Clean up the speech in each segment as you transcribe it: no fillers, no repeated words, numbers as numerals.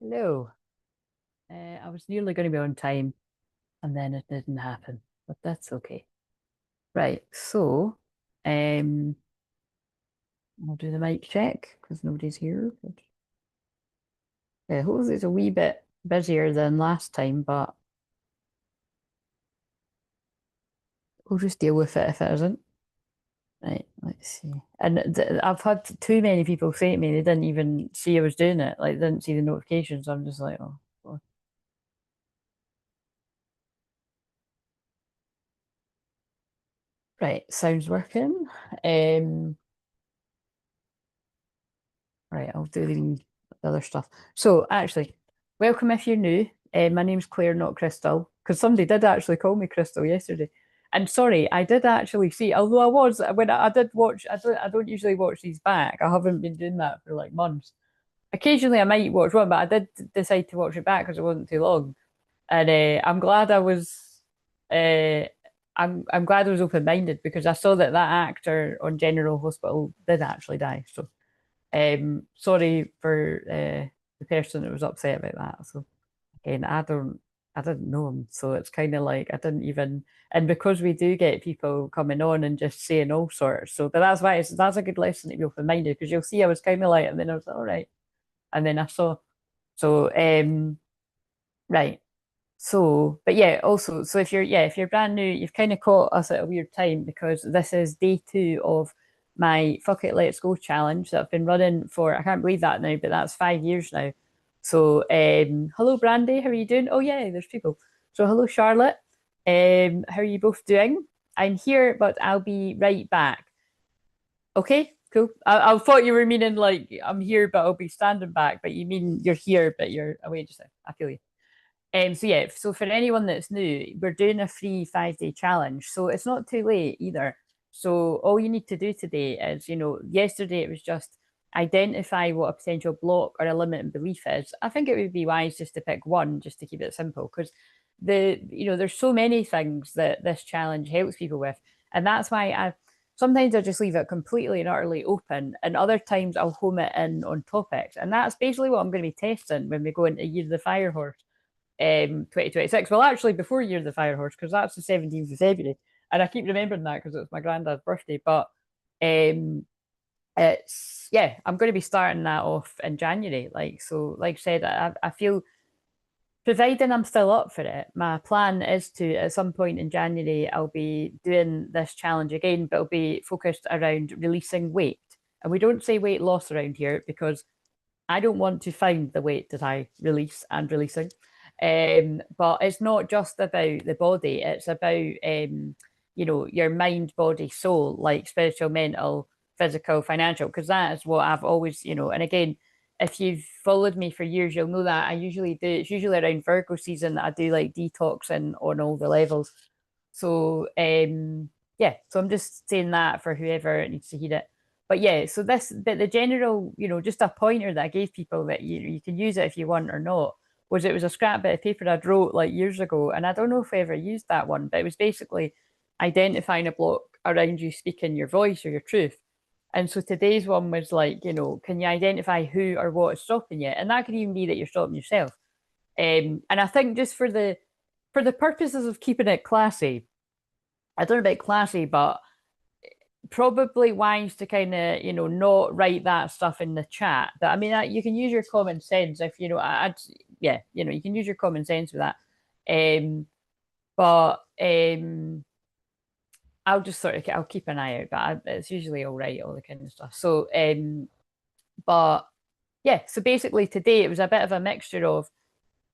Hello. I was nearly going to be on time and then it didn't happen, but that's okay. Right, so um, I'll do the mic check because nobody's here. But hopefully it's a wee bit busier than last time, but we'll just deal with it if it isn't. Right, let's see. And I've had too many people say to me they didn't even see I was doing it, like didn't see the notifications. I'm just like, oh, God. Right, sounds working. Um, Right, I'll do the other stuff. So actually, welcome if you're new. My name's Claire, not Crystal, because somebody did actually call me Crystal yesterday. And sorry, I did actually see, although I was when I did watch, I don't usually watch these back. I haven't been doing that for like months. Occasionally I might watch one, but I did decide to watch it back because it wasn't too long. And I'm glad I was uh I'm glad I was open-minded because I saw that that actor on General Hospital did actually die. So sorry for the person that was upset about that. So again, I didn't know him, so it's kind of like I didn't even. And because we do get people coming on and just saying all sorts, so but that's why that's a good lesson to be open-minded because you'll see I was kind of like, and then I was like, all right, and then I saw. So right. So, but yeah, also, so if you're brand new, you've kind of caught us at a weird time because this is day two of my Fuck It, Let's Go challenge that I've been running for, I can't believe that now, but that's 5 years now. So, hello, Brandy, how are you doing? Oh, yeah, there's people. So, hello, Charlotte. How are you both doing? I'm here, but I'll be right back. Okay, cool. I thought you were meaning like I'm here, but I'll be standing back, but you mean you're here, but you're away just now. I feel you. So yeah, so for anyone that's new, we're doing a free 5 day challenge. So it's not too late either. So all you need to do today is, yesterday it was just identify what a potential block or a limiting belief is. I think it would be wise just to pick one, just to keep it simple, because there's so many things that this challenge helps people with, and that's why sometimes I just leave it completely and utterly open, and other times I'll home it in on topics, and that's basically what I'm going to be testing when we go into Year of the Fire Horse 2026. Well, actually, before Year of the Fire Horse, because that's the 17th of February. And I keep remembering that because it was my granddad's birthday. But yeah, I'm going to be starting that off in January. Like I said, I feel providing I'm still up for it, my plan is to, at some point in January, I'll be doing this challenge again, but it'll be focused around releasing weight. And we don't say weight loss around here because I don't want to find the weight that I release and releasing. But it's not just about the body, it's about your mind, body, soul, like spiritual, mental, physical, financial, because that is what I've always, and again, if you've followed me for years, you'll know that I usually do, it's usually around Virgo season that I do like detoxing on all the levels. So yeah, so I'm just saying that for whoever needs to hear it. But yeah, so but the general, just a pointer that I gave people that you can use it if you want or not, was it was a scrap bit of paper I'd wrote like years ago, and I don't know if I ever used that one, but it was basically identifying a block around you speaking your voice or your truth. And so today's one was like, can you identify who or what is stopping you? And that could even be that you're stopping yourself. And I think just for the purposes of keeping it classy, I don't know about classy, but probably wise to kind of not write that stuff in the chat. But I mean, you can use your common sense if yeah, you can use your common sense with that. But I'll just sort of I'll keep an eye out, but it's usually all right, all the kind of stuff. So but yeah, so basically today it was a bit of a mixture of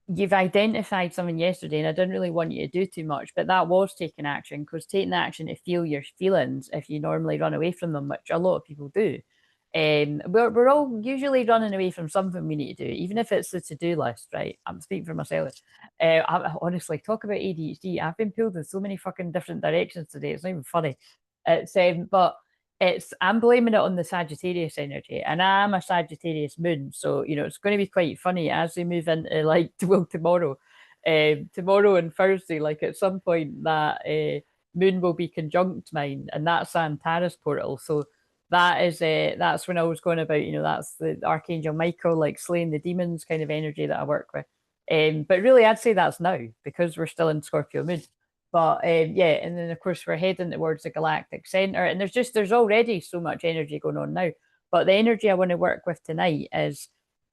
you've identified something yesterday, and I didn't really want you to do too much, but that was taking action because taking action to feel your feelings if you normally run away from them, which a lot of people do. We're all usually running away from something we need to do, even if it's the to-do list, right? I'm speaking for myself. Honestly, talk about ADHD. I've been pulled in so many fucking different directions today. It's not even funny. But I'm blaming it on the Sagittarius energy, and I'm a Sagittarius moon, so it's going to be quite funny as we move into like tomorrow and Thursday. Like at some point that moon will be conjunct mine, and that's Antares portal. So that's when I was going about, that's the Archangel Michael, like slaying the demons kind of energy that I work with. But really, I'd say that's now because we're still in Scorpio moon. But yeah, and then of course we're heading towards the galactic center, and there's already so much energy going on now. But the energy I want to work with tonight is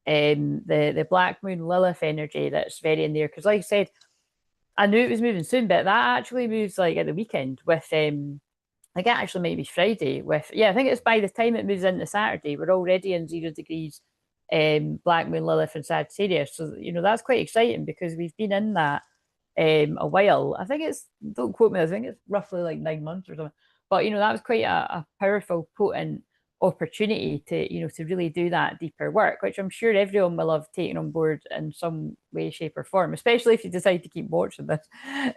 the Black Moon Lilith energy that's very in there. Because like I said, I knew it was moving soon, but that actually moves like at the weekend with I think it actually might be Friday with I think it's by the time it moves into Saturday, we're already in 0 degrees Black Moon Lilith and Sagittarius. So that's quite exciting because we've been in that a while. I think it's, don't quote me, I think it's roughly like 9 months or something. But that was quite a powerful, potent opportunity to to really do that deeper work, which I'm sure everyone will have taken on board in some way, shape, or form, especially if you decide to keep watching this,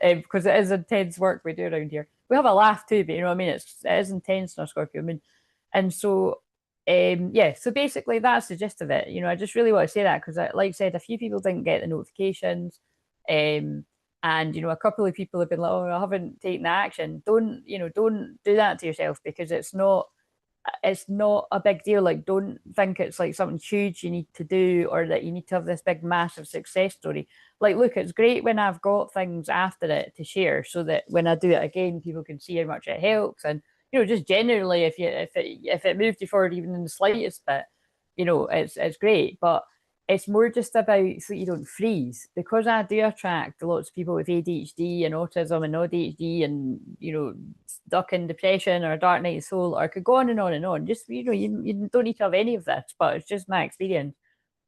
because it is intense work we do around here. We have a laugh too, but you know what I mean, it is intense in our Scorpio moon. And so yeah, so basically that's the gist of it. I just really want to say that because like I said, a few people didn't get the notifications. And a couple of people have been like, oh, I haven't taken the action. Don't do that to yourself, because it's not a big deal. Like, don't think it's like something huge you need to do, or that you need to have this big massive success story. Like, look, it's great when I've got things after it to share, so that when I do it again, people can see how much it helps. And just generally, if it moved you forward even in the slightest bit, it's great. But it's more just about so you don't freeze, because I do attract lots of people with ADHD and autism and ADHD and stuck in depression or a dark night of soul, or I could go on and on and on. Just you don't need to have any of this, but it's just my experience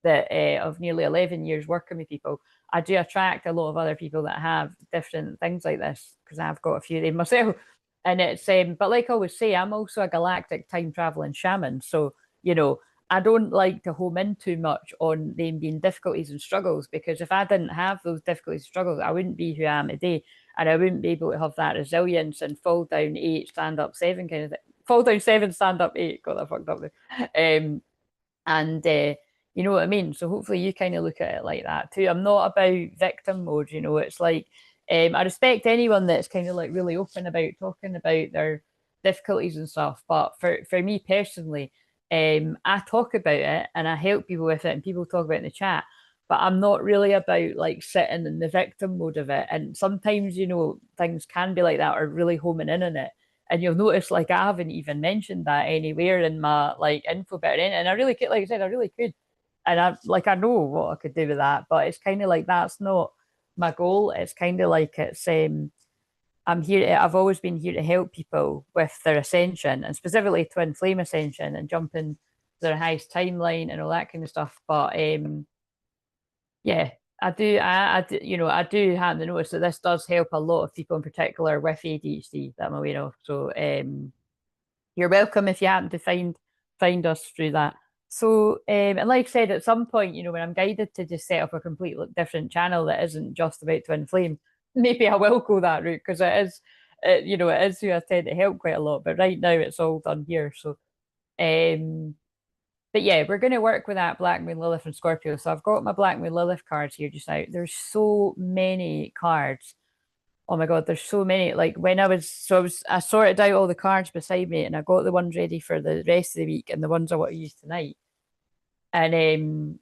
that of nearly 11 years working with people. I do attract a lot of other people that have different things like this, because I've got a few of them myself. And it's but like I always say, I'm also a galactic time traveling shaman. So I don't like to home in too much on them being difficulties and struggles, because if I didn't have those difficulties and struggles, I wouldn't be who I am today. And I wouldn't be able to have that resilience and fall down 8, stand up 7 kind of thing. Fall down 7, stand up 8. Got that fucked up there. And you know what I mean? So hopefully you kind of look at it like that too. I'm not about victim mode, it's like I respect anyone that's kind of like really open about talking about their difficulties and stuff. But for me personally, I talk about it and I help people with it, and people talk about it in the chat. But I'm not really about like sitting in the victim mode of it. And sometimes, things can be like that, or really homing in on it. And you'll notice, like, I haven't even mentioned that anywhere in my like info bit. And I really could, like I said, I really could. And I know what I could do with that, but it's kind of like that's not my goal. It's kind of like I've always been here to help people with their ascension, and specifically twin flame ascension, and jumping their highest timeline and all that kind of stuff. But yeah, I do. I do have to notice that this does help a lot of people, in particular with ADHD, that I'm aware of. So you're welcome if you happen to find us through that. So and like I said, at some point, when I'm guided to just set up a completely different channel that isn't just about twin flame, maybe I will go that route, because it is who I tend to help quite a lot. But right now, it's all done here. So but yeah, we're going to work with that Black Moon Lilith and Scorpio. So I've got my Black Moon Lilith cards here just now. There's so many cards. Oh my God, there's so many. Like when I sorted out all the cards beside me, and I got the ones ready for the rest of the week and the ones I want to use tonight. And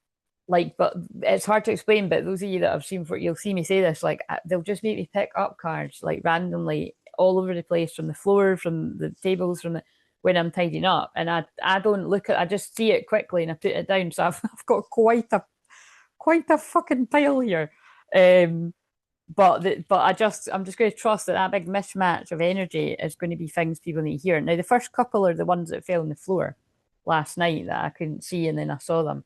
but it's hard to explain, but those of you that have seen you'll see me say this, like they'll just make me pick up cards like randomly all over the place, from the floor, from the tables, when I'm tidying up. And I don't look at, I just see it quickly and I put it down. So I've got quite a fucking pile here. But I'm just going to trust that big mismatch of energy is going to be things people need to hear. Now, the first couple are the ones that fell on the floor last night that I couldn't see, and then I saw them.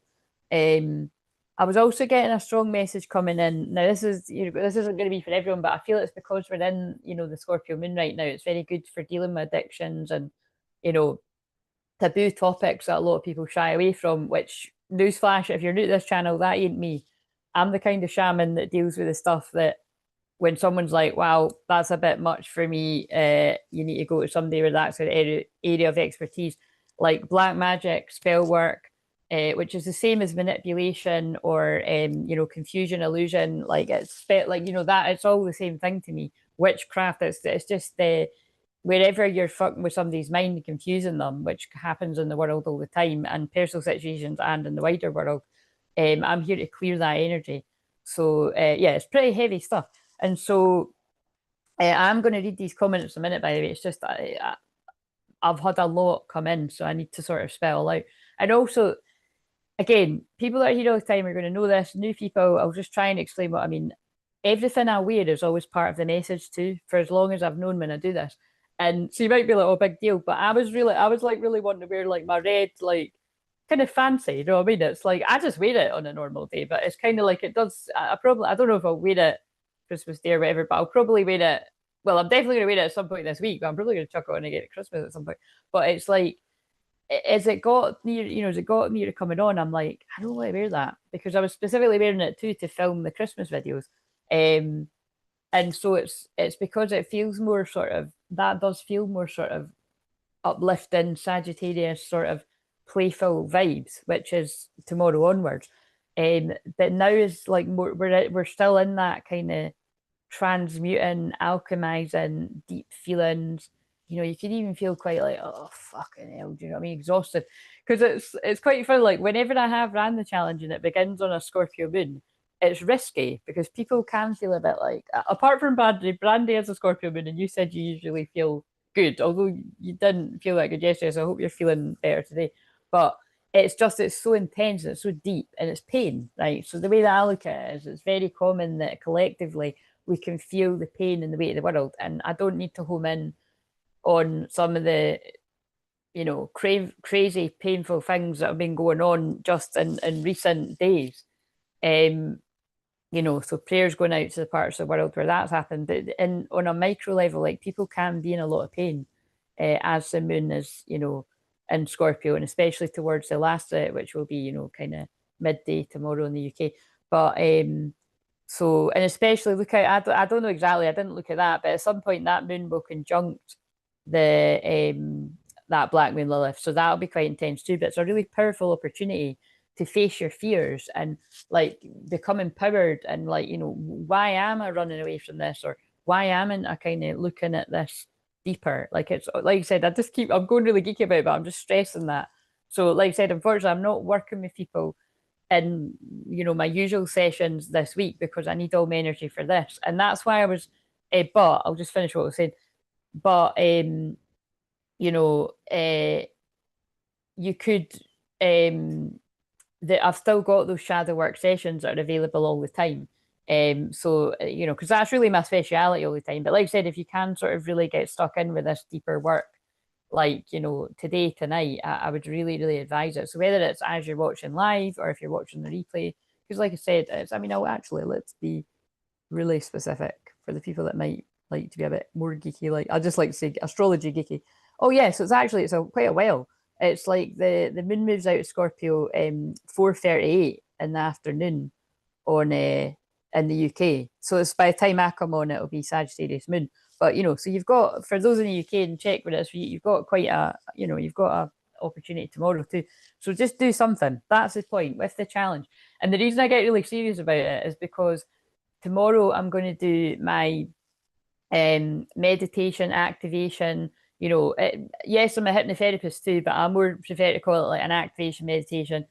I was also getting a strong message coming in. Now, this isn't going to be for everyone, but I feel it's because we're in, the Scorpio moon right now. It's very good for dealing with addictions and, taboo topics that a lot of people shy away from, which, newsflash, if you're new to this channel, that ain't me. I'm the kind of shaman that deals with the stuff that when someone's like, wow, that's a bit much for me, you need to go to somebody where that's an area of expertise, like black magic, spell work, which is the same as manipulation or confusion, illusion. Like that it's all the same thing to me. Witchcraft, it's just wherever you're fucking with somebody's mind and confusing them, which happens in the world all the time and personal situations and in the wider world, I'm here to clear that energy. So yeah, it's pretty heavy stuff. And so I'm going to read these comments in a minute, by the way. It's just I've had a lot come in, so I need to sort of spell out. And also, again, people that are here all the time are going to know this. New people, I'll just try and explain what I mean. Everything I wear is always part of the message too, for as long as I've known when I do this. And so you might be like, oh, big deal. But I was like really wanting to wear like my red, like kind of fancy, you know what I mean? It's like I just wear it on a normal day, but it's kind of like it does. I don't know if I'll wear it Christmas Day or whatever, but I'll probably wear it. Well, I'm definitely gonna wear it at some point this week, but I'm probably gonna chuck it on again at Christmas at some point. But it's like as it got near, as it got near to coming on, I'm like, I don't want to wear that because I was specifically wearing it too to film the Christmas videos. Um, and so it's because it feels more sort of that does feel more sort of uplifting Sagittarius sort of playful vibes, which is tomorrow onwards. But now is like more we're still in that kind of transmuting, alchemizing, deep feelings. You can even feel quite like, oh fucking hell, do you know what I mean? Exhausted. Because it's quite fun. Like whenever I have ran the challenge and it begins on a Scorpio moon, it's risky because people can feel a bit like apart from Brandy has a Scorpio moon and you said you usually feel good, although you didn't feel that good yesterday, so I hope you're feeling better today. But it's so intense, it's so deep, and it's pain, right? So the way that I look at it is it's very common that collectively we can feel the pain and the weight of the world. And I don't need to home in on some of the, crazy, painful things that have been going on just in recent days. So prayers going out to the parts of the world where that's happened. But on a micro level, like people can be in a lot of pain as the moon is, in Scorpio, and especially towards the last of it, which will be, kind of midday tomorrow in the UK. But so, and especially look out, I don't know exactly, I didn't look at that, but at some point that moon will conjunct the that black moon Lilith. So that'll be quite intense too. But it's a really powerful opportunity to face your fears and like become empowered and like, why am I running away from this? Or why am I kind of looking at this deeper? Like it's like I said, I'm going really geeky about it, but I'm just stressing that. So like I said, unfortunately, I'm not working with people in my usual sessions this week because I need all my energy for this, and that's why I was. But I'll just finish what I was saying. But you could that I've still got those shadow work sessions that are available all the time. So because that's really my speciality all the time. But like I said, if you can sort of really get stuck in with this deeper work, like today, tonight, I would really, really advise it. So whether it's as you're watching live or if you're watching the replay, because like I said, let's be really specific for the people that might like to be a bit more geeky. Like I just like to say astrology geeky. Oh yeah, so it's quite a while. It's like the moon moves out of Scorpio 4:38 in the afternoon on in the UK. So it's by the time I come on, it'll be Sagittarius moon. But so you've got, for those in the UK and check with us, you've got quite you've got a opportunity tomorrow too. So just do something. That's the point with the challenge. And the reason I get really serious about it is because tomorrow I'm going to do my meditation activation. Yes, I'm a hypnotherapist too, but I more prefer to call it like an activation meditation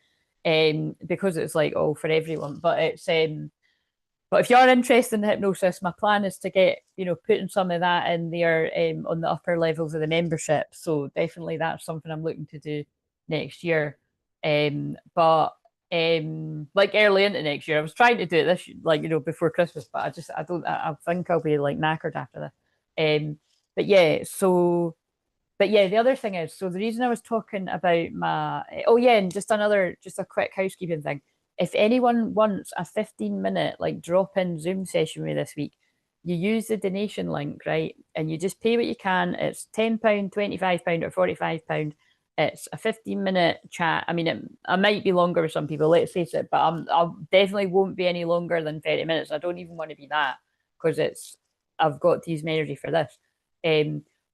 because it's like all for everyone. But if you're interested in hypnosis, my plan is to get, putting some of that in there on the upper levels of the membership. So definitely that's something I'm looking to do next year. But like early into next year, I was trying to do it this, before Christmas, but I think I'll be like knackered after this. But yeah, the other thing is, so the reason I was talking about and just a quick housekeeping thing. If anyone wants a 15-minute like drop-in Zoom session with me this week, you use the donation link, right? And you just pay what you can. It's £10, £25, or £45. It's a 15-minute chat. I mean, I might be longer with some people, let's face it, but I definitely won't be any longer than 30 minutes. I don't even want to be that because I've got to use my energy for this.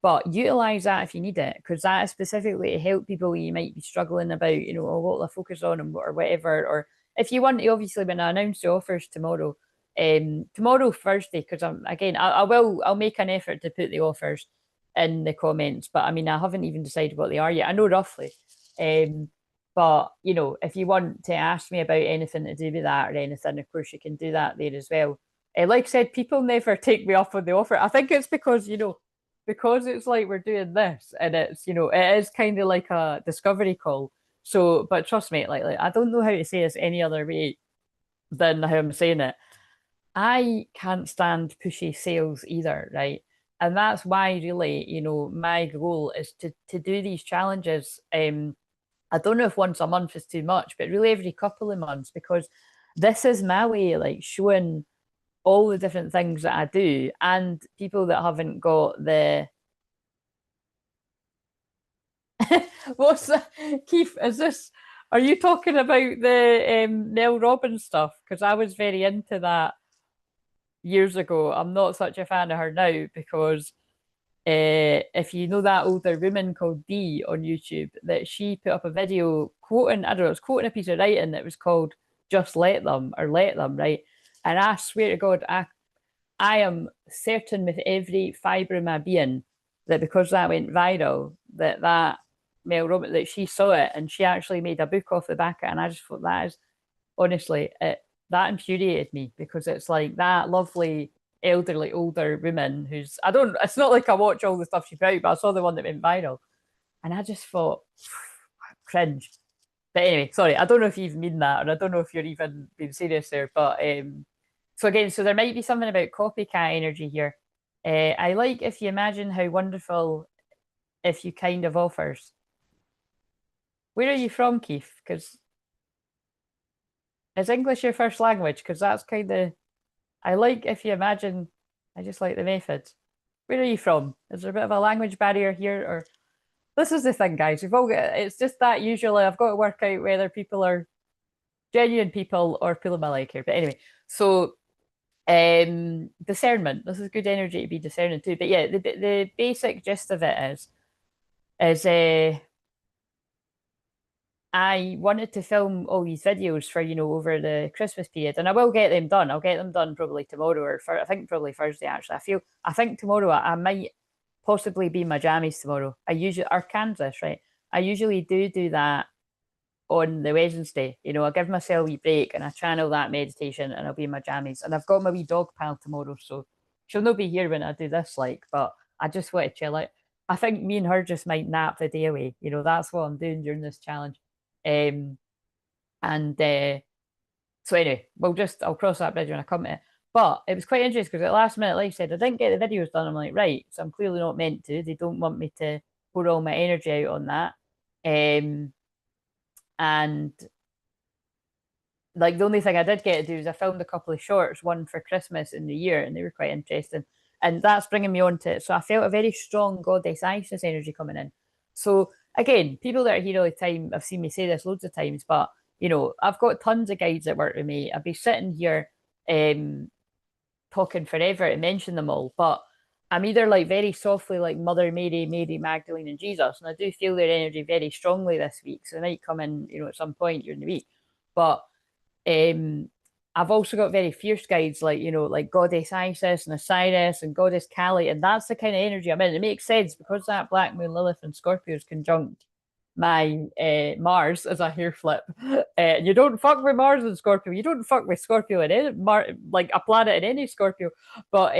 But utilize that if you need it, because that is specifically to help people you might be struggling about, what will I focus on or whatever. Or if you want to, obviously, when I announce the offers tomorrow, Thursday, because I'll make an effort to put the offers in the comments, but I mean, I haven't even decided what they are yet. I know roughly. But you know, if you want to ask me about anything to do with that or anything, of course you can do that there as well. Like I said, people never take me up on the offer. I think it's because, you know, because it's like we're doing this and it's, you know, it is kind of like a discovery call. So, but trust me, like I don't know how to say this any other way than how I'm saying it. I can't stand pushy sales either, right? And that's why really, you know, my goal is to do these challenges. I don't know if once a month is too much, but really every couple of months, because this is my way, like showing all the different things that I do, and people that haven't got the what's that? Keith, is this, are you talking about the Mel Robbins stuff? Because I was very into that years ago. I'm not such a fan of her now because if you know that older woman called Dee on YouTube, that she put up a video quoting, I don't know, it was quoting a piece of writing that was called Just Let Them or Let Them, right? And I swear to God, I am certain with every fibre of my being that because that went viral, that Mel Robbins, that she saw it and she actually made a book off the back of it. And I just thought that is honestly that infuriated me because it's like that lovely elderly older woman who's, I don't, it's not like I watch all the stuff she put out, but I saw the one that went viral and I just thought cringe. But anyway, sorry, I don't know if you even mean that, or I don't know if you're even being serious there. But so again, so there might be something about copycat energy here. I like if you imagine how wonderful if you kind of offers. Where are you from, Keith? Because is English your first language? Because that's kind of, I like if you imagine, I just like the method. Where are you from? Is there a bit of a language barrier here? Or this is the thing, guys. We've all got, it's just that usually I've got to work out whether people are genuine people or pulling my leg here. But anyway, so discernment. This is good energy to be discerning too. But yeah, the basic gist of it is I wanted to film all these videos for, you know, over the Christmas period, and I will get them done. I'll get them done probably tomorrow or I think probably Thursday actually. I think tomorrow I might possibly be in my jammies tomorrow. I usually, or Kansas, right? I usually do that on the Wednesday. You know, I give myself a wee break and I channel that meditation and I'll be in my jammies. And I've got my wee dog pal tomorrow, so she'll not be here when I do this, like, but I just want to chill out. I think me and her just might nap the day away. You know, that's what I'm doing during this challenge. Um, and so anyway, I'll cross that bridge when I come to it. But it was quite interesting because at last minute, like I said, I didn't get the videos done. I'm like, right, so I'm clearly not meant to. They don't want me to pour all my energy out on that. And like the only thing I did get to do is I filmed a couple of shorts, one for Christmas and New Year, and they were quite interesting. And that's bringing me on to it. So I felt a very strong goddess Isis energy coming in. So again, people that are here all the time, I've seen me say this loads of times, but you know, I've got tons of guides that work with me. I'd be sitting here talking forever to mention them all, but I'm either like very softly like Mother Mary, Mary Magdalene, and Jesus, and I do feel their energy very strongly this week. So they might come in, you know, at some point during the week. But um, I've also got very fierce guides like, you know, like Goddess Isis and Osiris and Goddess Kali, and that's the kind of energy I'm in. It makes sense because that Black Moon Lilith and Scorpio is conjunct my Mars as a hair flip. You don't fuck with Mars and Scorpio. You don't fuck with Scorpio in any like a planet in any Scorpio. But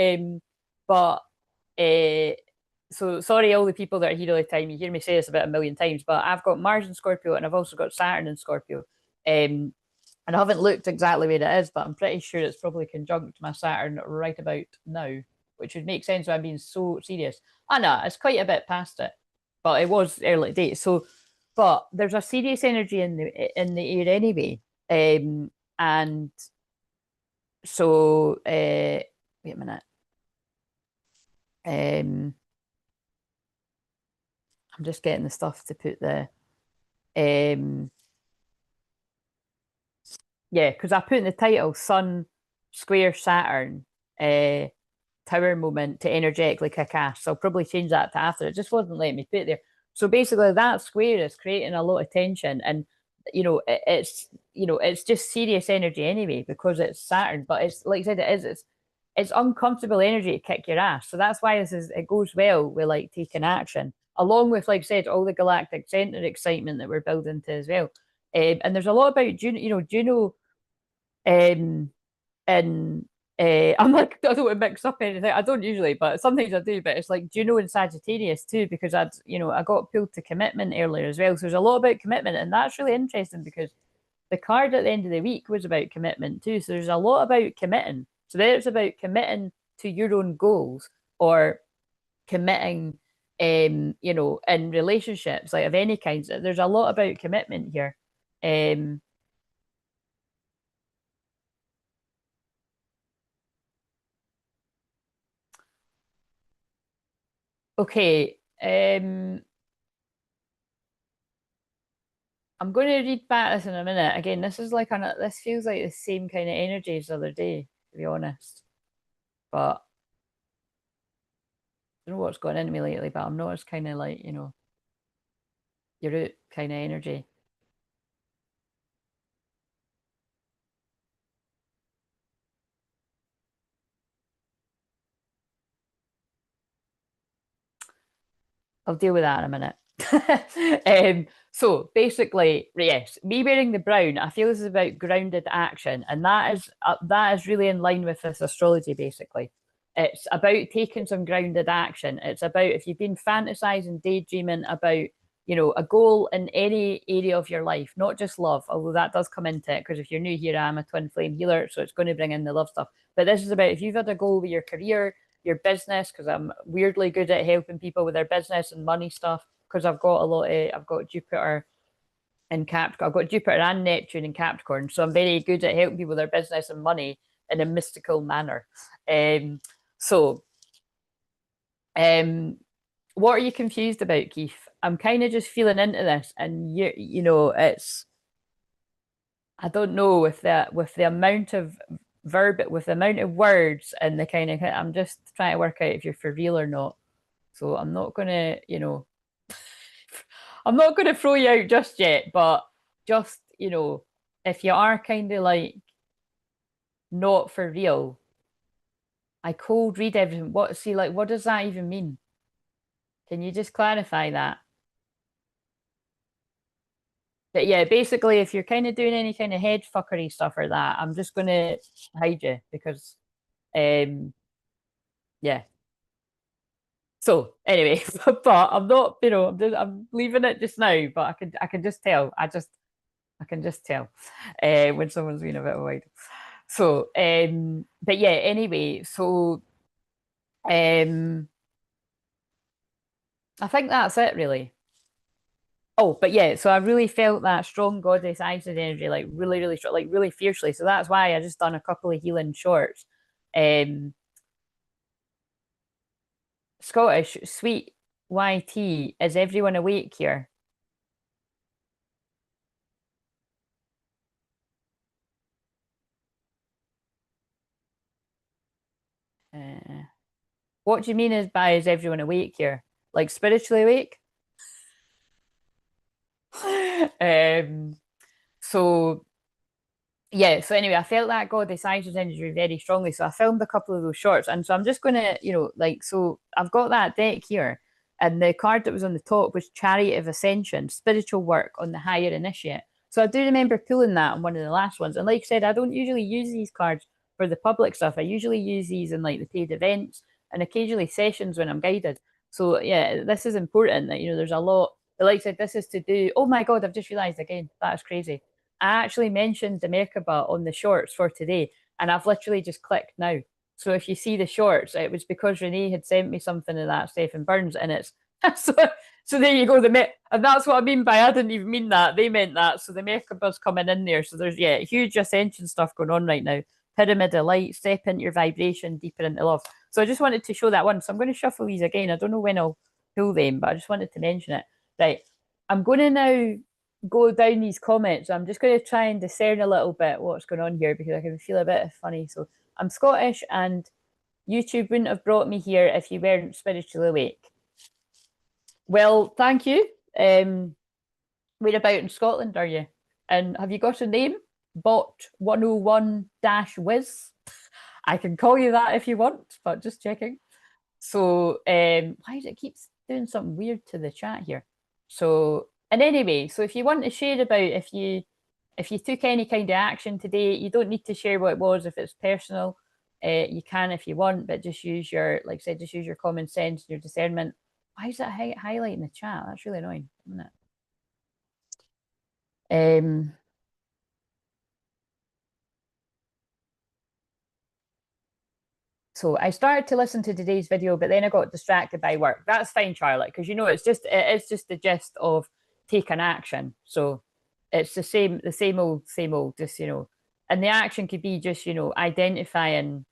uh, so sorry, all the people that are here all the time. You hear me say this about a million times, but I've got Mars and Scorpio, and I've also got Saturn and Scorpio. And I haven't looked exactly where it is, but I'm pretty sure it's probably conjunct my Saturn right about now, which would make sense when I'm being so serious. I know it's quite a bit past it, but it was early days. So, but there's a serious energy in the air anyway, and so wait a minute. I'm just getting the stuff to put the yeah, because I put in the title Sun Square Saturn Tower moment to energetically kick ass. So I'll probably change that to after. It just wasn't letting me put it there. So basically that square is creating a lot of tension, and you know it's, you know, it's just serious energy anyway because it's Saturn. But it's like I said, it's it's uncomfortable energy to kick your ass. So that's why it goes well with like taking action, along with, like I said, all the galactic center excitement that we're building to as well. And there's a lot about Juno, Juno, um, and I'm like, I don't want to mix up anything. I don't usually, but sometimes I do. But it's like Juno and Sagittarius too, because I got pulled to commitment earlier as well. So there's a lot about commitment, and that's really interesting because the card at the end of the week was about commitment too. So there's a lot about committing. So there it's about committing to your own goals or committing, in relationships like of any kind. There's a lot about commitment here. Um, okay. I'm going to read back this in a minute. Again, this feels like the same kind of energy as the other day, to be honest. But I don't know what's going into me lately, but I'm not as kind of like, your root kind of energy. I'll deal with that in a minute. So basically, yes, me wearing the brown, I feel this is about grounded action, and that is really in line with this astrology. Basically, it's about taking some grounded action. It's about if you've been fantasizing, daydreaming about a goal in any area of your life, not just love, although that does come into it. Because if you're new here, I'm a twin flame healer, so it's going to bring in the love stuff. But this is about if you've had a goal with your career, your business, because I'm weirdly good at helping people with their business and money stuff because I've got Jupiter in Capricorn. I've got Jupiter and Neptune in Capricorn. So I'm very good at helping people with their business and money in a mystical manner. So what are you confused about, Keith? I'm kind of just feeling into this, and it's I don't know with the amount of with the amount of words and the kind of I'm just trying to work out if you're for real or not. So I'm not gonna, I'm not gonna throw you out just yet, but just, if you are kind of like not for real, I cold read everything. What does that even mean? Can you just clarify that? But yeah, basically, if you're kind of doing any kind of head fuckery stuff or that, I'm just gonna hide you because, um, yeah. So anyway, but I'm not, I'm leaving it just now. But I can just tell. I can just tell, when someone's being a bit wide. So, but yeah. Anyway, so um, I think that's it really. Oh, but yeah, so I really felt that strong goddess Isis energy, like really, really strong, like really fiercely. So that's why I just done a couple of healing shorts. Um, Scottish, sweet YT, is everyone awake here? Uh, what do you mean is everyone awake here? Like spiritually awake? um, so yeah, so anyway, I felt that goddess Isis energy very strongly. So I filmed a couple of those shorts. And so I'm just gonna, so I've got that deck here. And the card that was on the top was Chariot of Ascension, spiritual work on the higher initiate. So I do remember pulling that on one of the last ones. And like I said, I don't usually use these cards for the public stuff. I usually use these in like the paid events and occasionally sessions when I'm guided. So yeah, this is important that there's a lot. But like I said, this is to do. Oh my God, I've just realized again. That's crazy. I actually mentioned the Merkaba on the shorts for today, and I've literally just clicked now. So if you see the shorts, it was because Renee had sent me something of that Stephen Burns, and it's so. So there you go. And that's what I mean by I didn't even mean that. They meant that. So the Merkaba's coming in there. So there's huge ascension stuff going on right now. Pyramid of light, step into your vibration, deeper into love. So I just wanted to show that one. So I'm going to shuffle these again. I don't know when I'll pull them, but I just wanted to mention it. Right. I'm going to now go down these comments. I'm just going to try and discern a little bit what's going on here because I can feel a bit funny. So I'm Scottish, and YouTube wouldn't have brought me here if you weren't spiritually awake. Well, thank you. Where about in Scotland are you? And have you got a name? Bot 101 Wiz. I can call you that if you want, but just checking. So why does it keep doing something weird to the chat here? So and anyway, so if you want to share about if you took any kind of action today, you don't need to share what it was if it's personal. You can if you want, but just use your, like I said, just use your common sense, your discernment. Why is that highlighting the chat? That's really annoying, isn't it? So I started to listen to today's video, but then I got distracted by work. That's fine, Charlotte, because you know it's just the gist of take an action. So it's same old, just and the action could be just identifying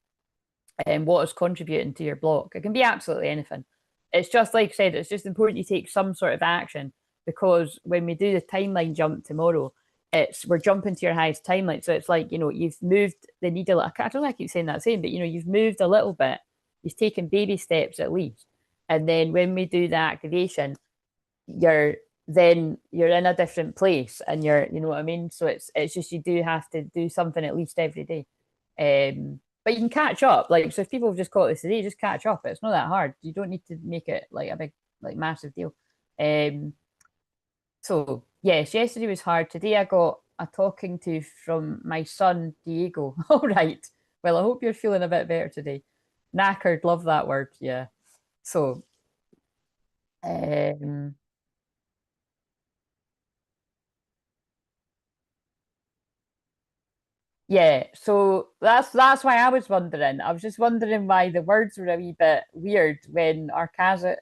what is contributing to your block. It can be absolutely anything. It's just like I said, it's just important you take some sort of action because when we do the timeline jump tomorrow, we're jumping to your highest timeline. So it's like, you've moved the needle. I don't know I keep saying that same, but you've moved a little bit. You've taken baby steps at least. And then when we do the activation, you're you're in a different place and you know what I mean? So it's just you do have to do something at least every day. But you can catch up. Like, so if people have just caught this today, just catch up. It's not that hard. You don't need to make it like a big, like massive deal. So yes, yesterday was hard. Today I got a talking to from my son Diego. All right. Well, I hope you're feeling a bit better today. Knackered, love that word. Yeah. So um yeah, so that's why I was wondering. I was just wondering why the words were a wee bit weird when Arkansas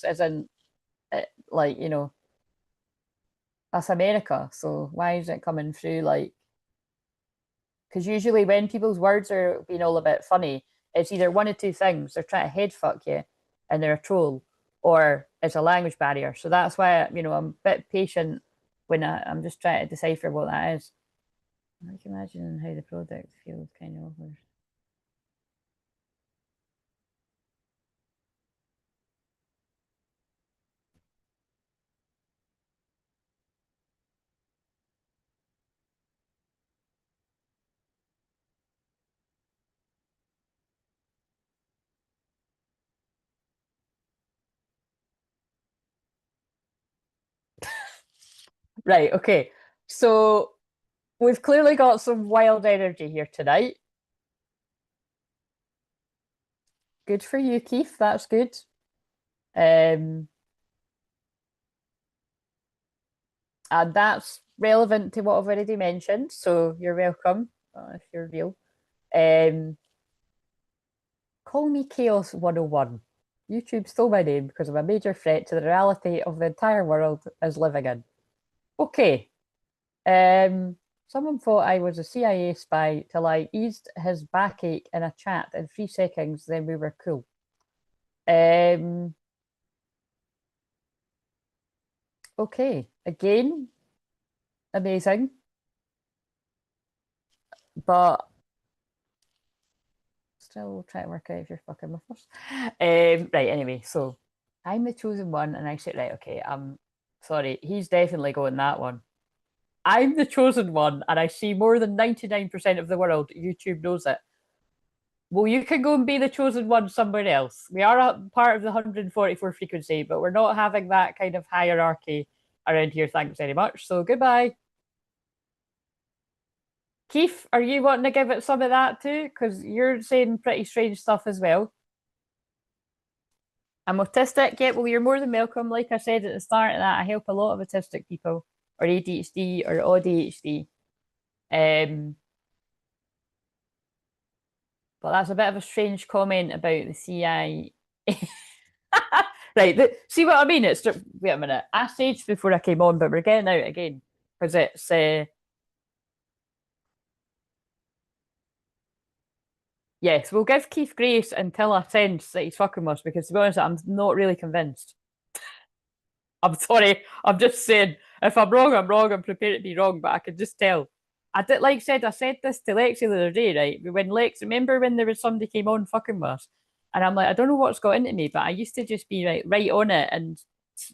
isn't like, that's America. So why is it coming through like because usually when people's words are being all a bit funny, it's either one of two things. They're trying to head fuck you and they're a troll, or it's a language barrier. So that's why, I'm a bit patient when I'm just trying to decipher what that is. I can imagine how the product feels kind of offers. Right, okay. So we've clearly got some wild energy here tonight. Good for you, Keith. That's good. Um, and that's relevant to what I've already mentioned. So you're welcome if you're real. Um, call me Chaos 101. YouTube stole my name because I'm a major threat to the reality of the entire world is living in. Okay. Someone thought I was a CIA spy till I eased his backache in a chat in 3 seconds, then we were cool. Okay. Again, amazing. But still trying to work out if you're fucking with us. Right, anyway, so I'm the chosen one, and I said, right, okay, I'm sorry, he's definitely going that one. I'm the chosen one, and I see more than 99% of the world. YouTube knows it. Well, you can go and be the chosen one somewhere else. We are a part of the 144 frequency, but we're not having that kind of hierarchy around here. Thanks very much. So goodbye. Keith, are you wanting to give it some of that too? Because you're saying pretty strange stuff as well. I'm autistic. Yeah, well, you're more than welcome. Like I said at the start of that, I help a lot of autistic people or ADHD or ADHD. Um, but that's a bit of a strange comment about the CI. Right, see what I mean? It's just, wait a minute. I saged before I came on, but we're getting out again because it's yes. We'll give Keith grace until I sense that he's fucking with us because to be honest, I'm not really convinced. I'm sorry. I'm just saying, if I'm wrong, I'm wrong. I'm prepared to be wrong, but I can just tell. I did, like I said, I said this to Lexi the other day, right? When Lex, remember when there was somebody came on fucking with us, and I'm like, I don't know what's got into me, but I used to just be right on it and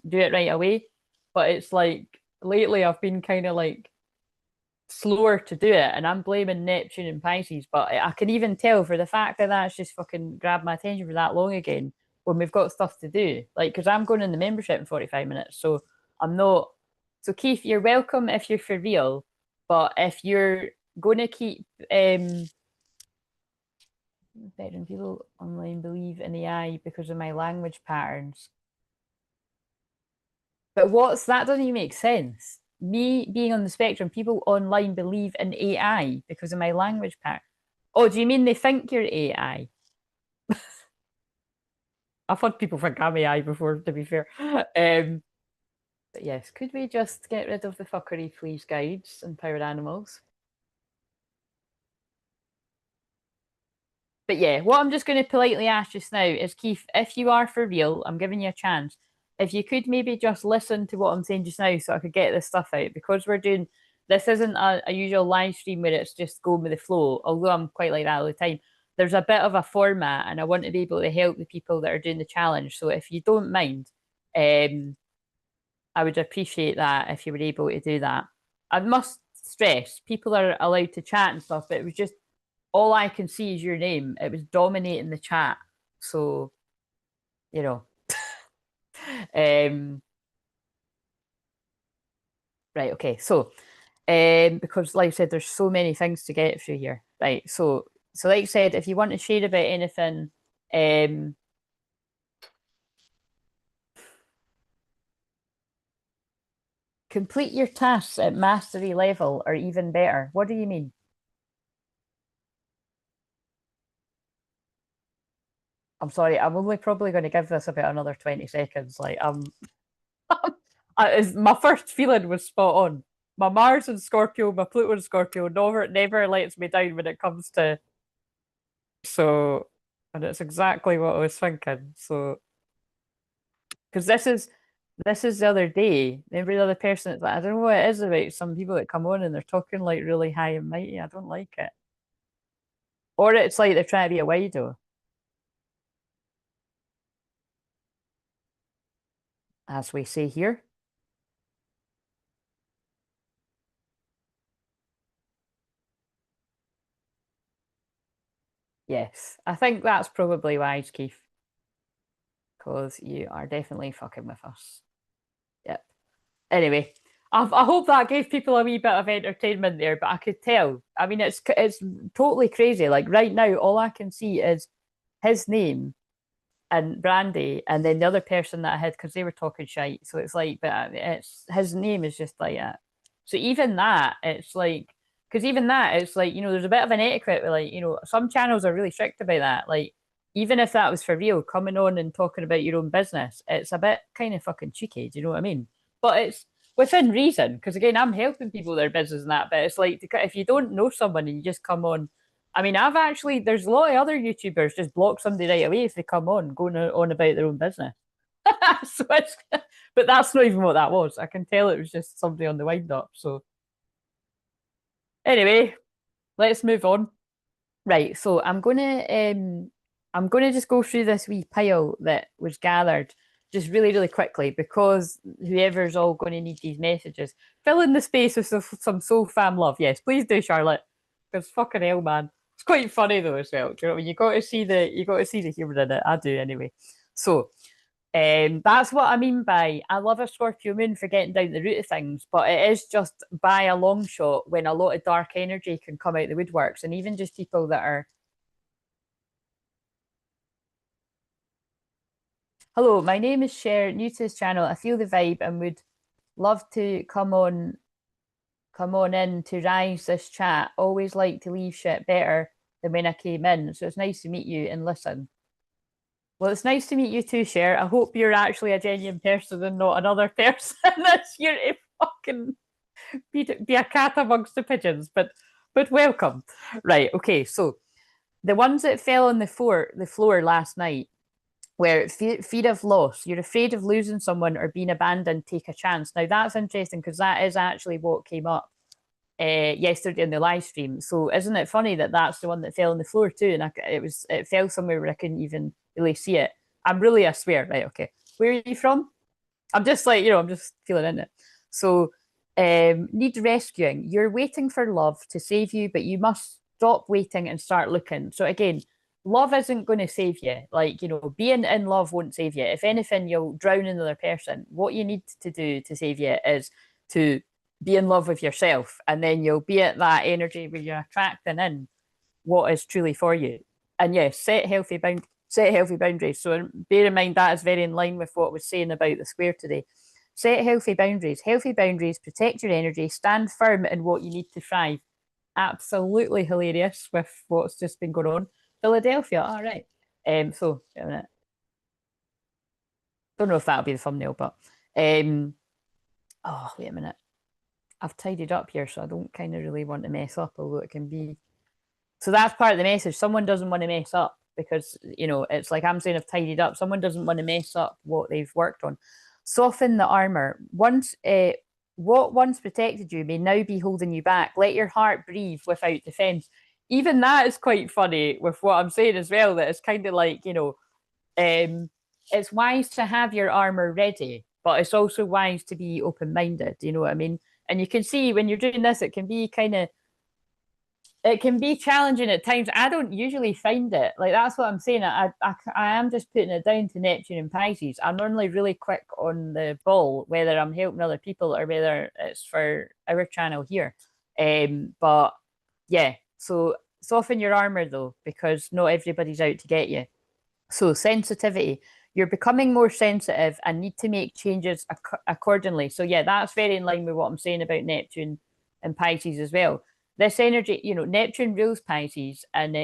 do it right away. But it's like lately, I've been kind of like slower to do it, and I'm blaming Neptune and Pisces, but I can even tell for the fact that that's just fucking grabbed my attention for that long again when we've got stuff to do. Like, because I'm going in the membership in 45 minutes, so I'm not. So, Keith, you're welcome if you're for real, but if you're going to keep veteran people online believe in AI because of my language patterns. But what's that doesn't even make sense. Me being on the spectrum, people online believe in AI because of my language pattern. Oh, do you mean they think you're AI? I've had people think I'm AI before, to be fair. But yes, could we just get rid of the fuckery, please, guides and powered animals? But yeah, what I'm just going to politely ask just now is, Keith, if you are for real, I'm giving you a chance. If you could maybe just listen to what I'm saying just now so I could get this stuff out, because we're doing this isn't a usual live stream where it's just going with the flow, although I'm quite like that all the time. There's a bit of a format and I want to be able to help the people that are doing the challenge. So if you don't mind, I would appreciate that if you were able to do that. I must stress, people are allowed to chat and stuff, but it was just all I can see is your name. It was dominating the chat. So, you know. um, right, okay. So, because like I said, there's so many things to get through here. Right. So like I said, if you want to share about anything, complete your tasks at mastery level or even better. What do you mean? I'm sorry, I'm only probably going to give this about another 20 seconds. Like, my first feeling was spot on. My Mars and Scorpio, my Pluto and Scorpio never lets me down when it comes to so, and it's exactly what I was thinking. So, because this is the other day. Every other person, it's like I don't know what it is about some people that come on and they're talking like really high and mighty. I don't like it. Or it's like they're trying to be a wido, as we say here. Yes, I think that's probably wise, Keith, because you are definitely fucking with us. Yep. Anyway, I hope that gave people a wee bit of entertainment there, but I could tell. I mean, it's totally crazy. Like right now, all I can see is his name and Brandy, and then the other person that I had because they were talking shite. So it's like, but it's his name is just like that. So even that, it's like, because even that, it's like there's a bit of an etiquette with like some channels are really strict about that. Like even if that was for real, coming on and talking about your own business, it's a bit kind of fucking cheeky. Do you know what I mean? But it's within reason because again, I'm helping people with their business and that. But it's like if you don't know someone and you just come on I mean, there's a lot of other YouTubers just block somebody right away if they come on, going on about their own business. so but that's not even what that was. I can tell it was just somebody on the wind up. So anyway, let's move on. Right. So I'm gonna just go through this wee pile that was gathered just really, really quickly because whoever's all going to need these messages, fill in the space with some soul fam love. Yes, please do, Charlotte. Because fucking hell, man. It's quite funny though as well. Do you know what I mean? You got to see the humor in it. I do anyway. So that's what I mean by I love a Scorpio moon for getting down the root of things, but it is just by a long shot when a lot of dark energy can come out the woodworks, and even just people that are. Hello, my name is Cher, new to this channel. I feel the vibe and would love to come on in to rise this chat. Always like to leave shit better than when I came in. So it's nice to meet you and listen. Well, it's nice to meet you too, Cher. I hope you're actually a genuine person and not another person that's here to fucking be a cat amongst the pigeons. But welcome. Right, okay, so the ones that fell on the floor last night where fear of loss, you're afraid of losing someone or being abandoned, take a chance. Now that's interesting because that is actually what came up yesterday in the live stream. So isn't it funny that that's the one that fell on the floor too? And it fell somewhere where I couldn't even really see it. I swear, right? Okay, where are you from? I'm just like I'm just feeling in it. So Need rescuing. You're waiting for love to save you, but you must stop waiting and start looking. So again, love isn't going to save you. Like, being in love won't save you. If anything, you'll drown another person. What you need to do to save you is to be in love with yourself. And then you'll be at that energy where you're attracting in what is truly for you. And yes, set healthy boundaries. So bear in mind that is very in line with what I was saying about the square today. Set healthy boundaries. Healthy boundaries protect your energy. Stand firm in what you need to thrive. Absolutely hilarious with what's just been going on. Philadelphia, all right. So wait a minute. Don't know if that'll be the thumbnail, but oh, wait a minute. I've tidied up here, so I don't kind of really want to mess up, although it can be. So that's part of the message. Someone doesn't want to mess up because, it's like I'm saying I've tidied up. Someone doesn't want to mess up what they've worked on. Soften the armor. What once protected you may now be holding you back. Let your heart breathe without defense. Even that is quite funny with what I'm saying as well. That it's kind of like, it's wise to have your armor ready, but it's also wise to be open-minded. You know what I mean? And you can see when you're doing this, it can be challenging at times. I don't usually find it. Like, that's what I'm saying. I am just putting it down to Neptune and Pisces. I'm normally really quick on the ball, whether I'm helping other people or whether it's for our channel here. But yeah, so soften your armor though, because not everybody's out to get you. So sensitivity. You're becoming more sensitive and need to make changes accordingly. So yeah, that's very in line with what I'm saying about Neptune and Pisces as well. This energy, Neptune rules Pisces, and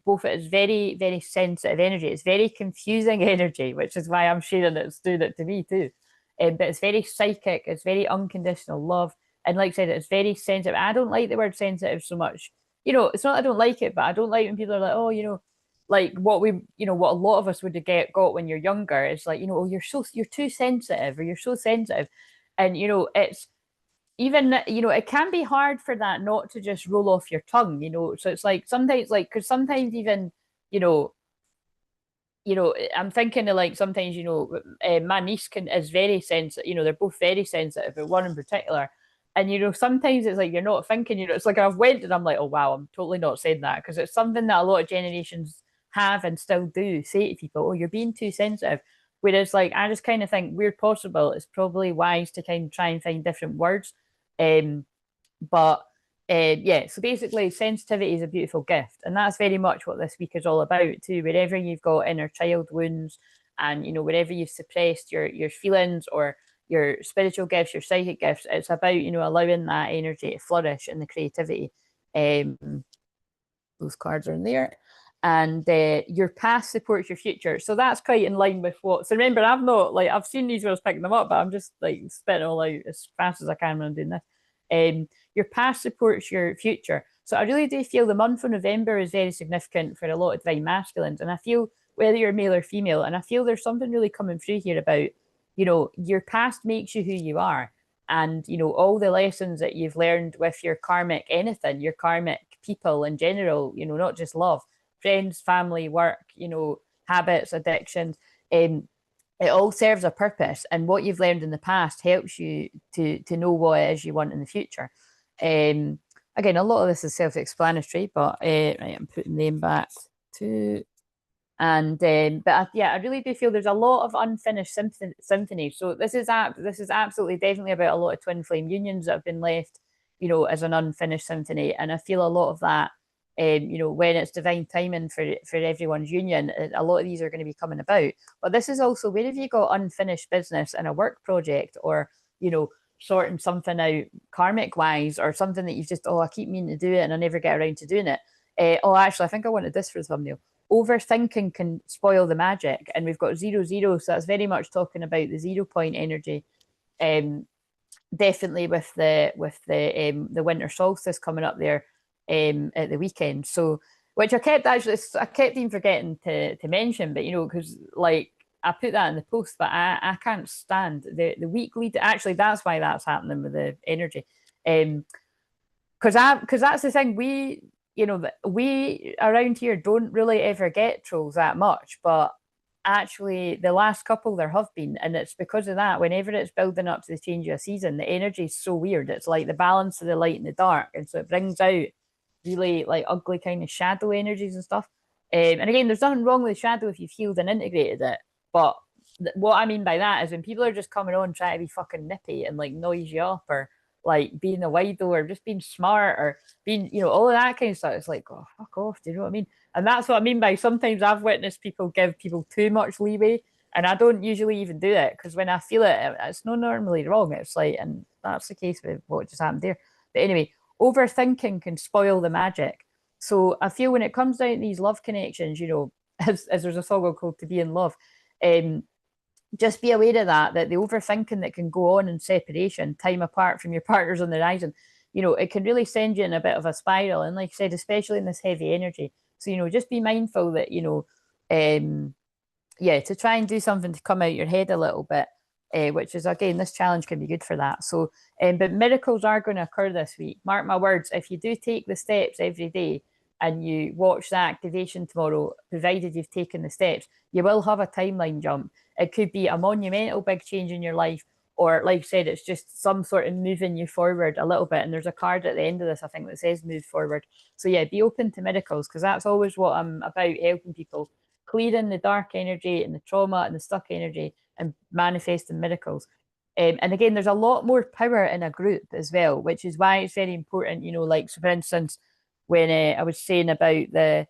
both it is very, very sensitive energy. It's very confusing energy, which is why I'm sharing it. It's doing it to me too. But it's very psychic. It's very unconditional love, and like I said, it's very sensitive. I don't like the word sensitive so much. It's not I don't like it, but I don't like when people are like, oh, like what what a lot of us would have got when you're younger is like, oh, you're too sensitive, or you're so sensitive, and it's even it can be hard for that not to just roll off your tongue. So it's like sometimes, like, because sometimes even you know I'm thinking of, like, sometimes my niece is very sensitive. They're both very sensitive, but one in particular. And sometimes it's like you're not thinking. It's like I've went and I'm like, oh wow, I'm totally not saying that, because it's something that a lot of generations have and still do say to people, oh, you're being too sensitive. Whereas, like, I just kind of think, where possible, it's probably wise to kind of try and find different words. But yeah, so basically, sensitivity is a beautiful gift, and that's very much what this week is all about too. Wherever you've got inner child wounds, and wherever you've suppressed your feelings or your spiritual gifts, your psychic gifts, it's about allowing that energy to flourish in the creativity. Those cards are in there. And your past supports your future. So that's quite in line with what. So remember, I've seen these when I was picking them up, but I'm just like spitting all out as fast as I can when I'm doing this. Your past supports your future. So I really do feel the month of November is very significant for a lot of divine masculines. And I feel, whether you're male or female, and I feel there's something really coming through here about, your past makes you who you are. And, all the lessons that you've learned with your karmic anything, your karmic people in general, not just love, friends, family, work, habits, addictions, it all serves a purpose. And what you've learned in the past helps you to know what it is you want in the future. Again, a lot of this is self-explanatory, but right, I'm putting them back to. And yeah, I really do feel there's a lot of unfinished symphonies. So this is absolutely definitely about a lot of twin flame unions that have been left, as an unfinished symphony. And I feel a lot of that, when it's divine timing for everyone's union, a lot of these are going to be coming about. But this is also, where have you got unfinished business in a work project, or sorting something out karmic wise, or something that you've just, I keep meaning to do it and I never get around to doing it. Actually, I think I wanted this for the thumbnail. Overthinking can spoil the magic, and we've got 0, 0, so that's very much talking about the 0 point energy. Definitely with the winter solstice coming up there at the weekend. So, which I kept even forgetting to mention, but because, like, I put that in the post, but I can't stand the week lead. Actually, that's why that's happening with the energy. Because that's the thing, we around here don't really ever get trolls that much, but actually the last couple there have been, and it's because of that. Whenever it's building up to the change of a season, the energy is so weird. It's like the balance of the light and the dark, and so it brings out really like ugly kind of shadow energies and stuff. And again, there's nothing wrong with the shadow if you've healed and integrated it. But what I mean by that is when people are just coming on trying to be fucking nippy and like noise you up, or like being a wido, or just being smart, or being, you know, all of that kind of stuff. It's like, oh, fuck off. Do you know what I mean? And that's what I mean by sometimes I've witnessed people give people too much leeway, and I don't usually even do it because when I feel it, it's not normally wrong. It's like, and that's the case with what just happened there. But anyway, overthinking can spoil the magic. So I feel when it comes down to these love connections, you know, as there's a song called "To Be in Love," um, just be aware of that the overthinking that can go on in separation, time apart from your partners on the horizon, you know, it can really send you in a bit of a spiral. And like I said, especially in this heavy energy. So, you know, just be mindful that, you know, yeah, to try and do something to come out your head a little bit, which is, again, this challenge can be good for that. So, but miracles are going to occur this week. Mark my words, if you do take the steps every day and you watch the activation tomorrow, provided you've taken the steps, you will have a timeline jump. It could be a monumental big change in your life, or like I said, it's just some sort of moving you forward a little bit. And there's a card at the end of this, I think, that says move forward. So yeah, be open to miracles, because that's always what I'm about, helping people clearing the dark energy and the trauma and the stuck energy and manifesting miracles. And again, there's a lot more power in a group as well, which is why it's very important, you know, like, so for instance, when I was saying about the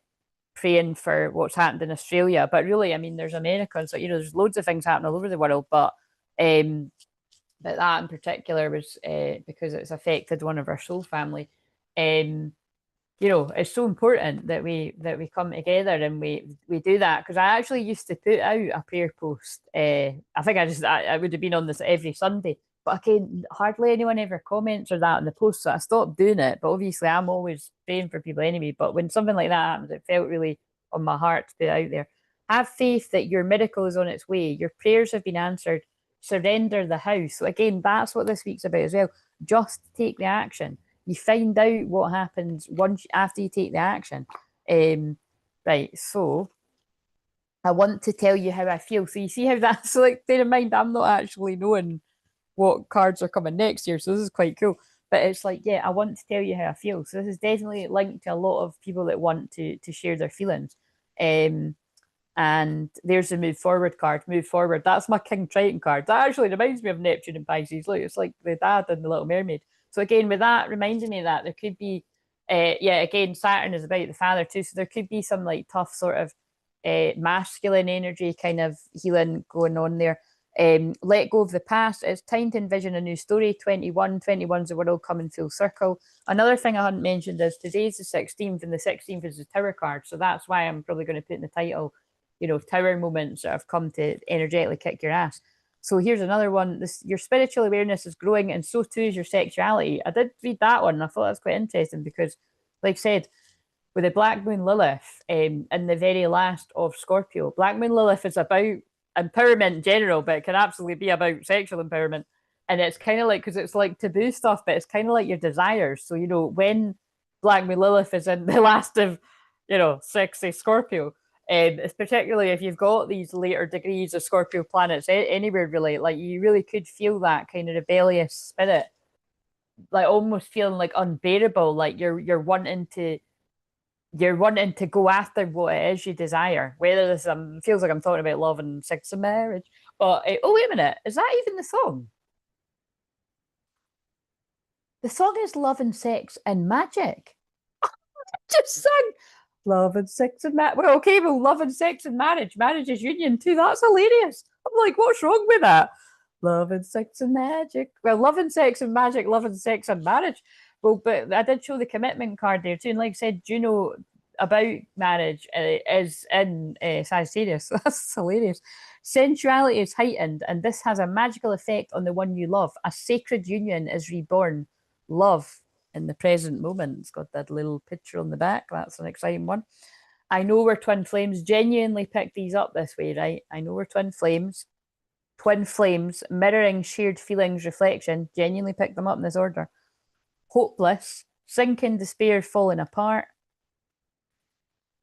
praying for what's happened in Australia, but really, I mean, there's America, and so, you know, there's loads of things happening all over the world, but that in particular was because it's affected one of our soul family. You know, it's so important that we come together and we do that, because I actually used to put out a prayer post. I think I would have been on this every Sunday, but again, hardly anyone ever comments or that on the post, so I stopped doing it. But obviously, I'm always praying for people anyway. But when something like that happens, it felt really on my heart to put it out there. Have faith that your miracle is on its way. Your prayers have been answered. Surrender the house. So again, that's what this week's about as well. Just take the action. You find out what happens once after you take the action. Right, so I want to tell you how I feel. So you see how that's like, bear in mind, I'm not actually knowing what cards are coming next year, so this is quite cool. But it's like, yeah, I want to tell you how I feel. So this is definitely linked to a lot of people that want to share their feelings. And there's the move forward card. Move forward. That's my King Triton card. That actually reminds me of Neptune and Pisces. Look, it's like the dad and the Little Mermaid. So again, with that reminding me of that, there could be, yeah, again, Saturn is about the father too. So there could be some like tough sort of masculine energy kind of healing going on there. Let go of the past. It's time to envision a new story. 21's the world coming full circle. Another thing I hadn't mentioned is today's the 16th, and the 16th is the Tower card. So that's why I'm probably going to put in the title, you know, Tower moments that have come to energetically kick your ass. So here's another one. Your spiritual awareness is growing, and so too is your sexuality. I did read that one, and I thought that was quite interesting because, like I said, with the Black Moon Lilith in the very last of Scorpio, Black Moon Lilith is about empowerment in general, but it can absolutely be about sexual empowerment. And it's kind of like, because it's like taboo stuff, but it's kind of like your desires. So, you know, when Black Moon Lilith is in the last of, you know, sexy Scorpio, it's particularly if you've got these later degrees of Scorpio planets anywhere really, like you really could feel that kind of rebellious spirit, like almost feeling like unbearable, like you're wanting to go after what it is you desire. Whether this feels like I'm talking about love and sex and marriage, but oh wait a minute, is that even the song? The song is Love and Sex and Magic. Just sang love and sex and marriage. Well, okay, well, love and sex and marriage. Marriage is union too. That's hilarious. I'm like, what's wrong with that? Love and sex and magic. Well, love and sex and magic, love and sex and marriage. Well, but I did show the commitment card there too. And like I said, Juno about marriage is in Sagittarius. That's hilarious. Sensuality is heightened, and this has a magical effect on the one you love. A sacred union is reborn. Love in the present moment. It's got that little picture on the back. That's an exciting one. I know we're twin flames. Genuinely picked these up this way, right? I know we're twin flames. Twin flames, mirroring shared feelings, reflection. Genuinely picked them up in this order. Hopeless, sinking, despair, falling apart.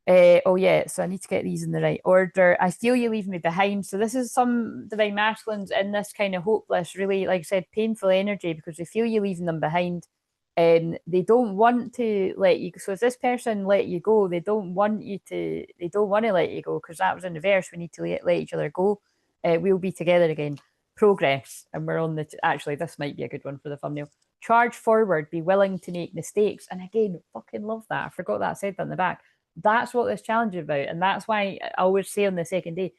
Oh yeah, so I need to get these in the right order. I feel you leave me behind. So this is some divine masculines in this kind of hopeless, really, like I said, painful energy because they feel you leaving them behind. And they don't want to let you. So if this person let you go, they don't want you to. They don't want to let you go because that was in the verse. We need to let each other go. We'll be together again. Progress, and we're on the. Actually, this might be a good one for the thumbnail. Charge forward. Be willing to make mistakes. And again, fucking love that. I forgot that I said that in the back. That's what this challenge is about. And that's why I always say on the second day,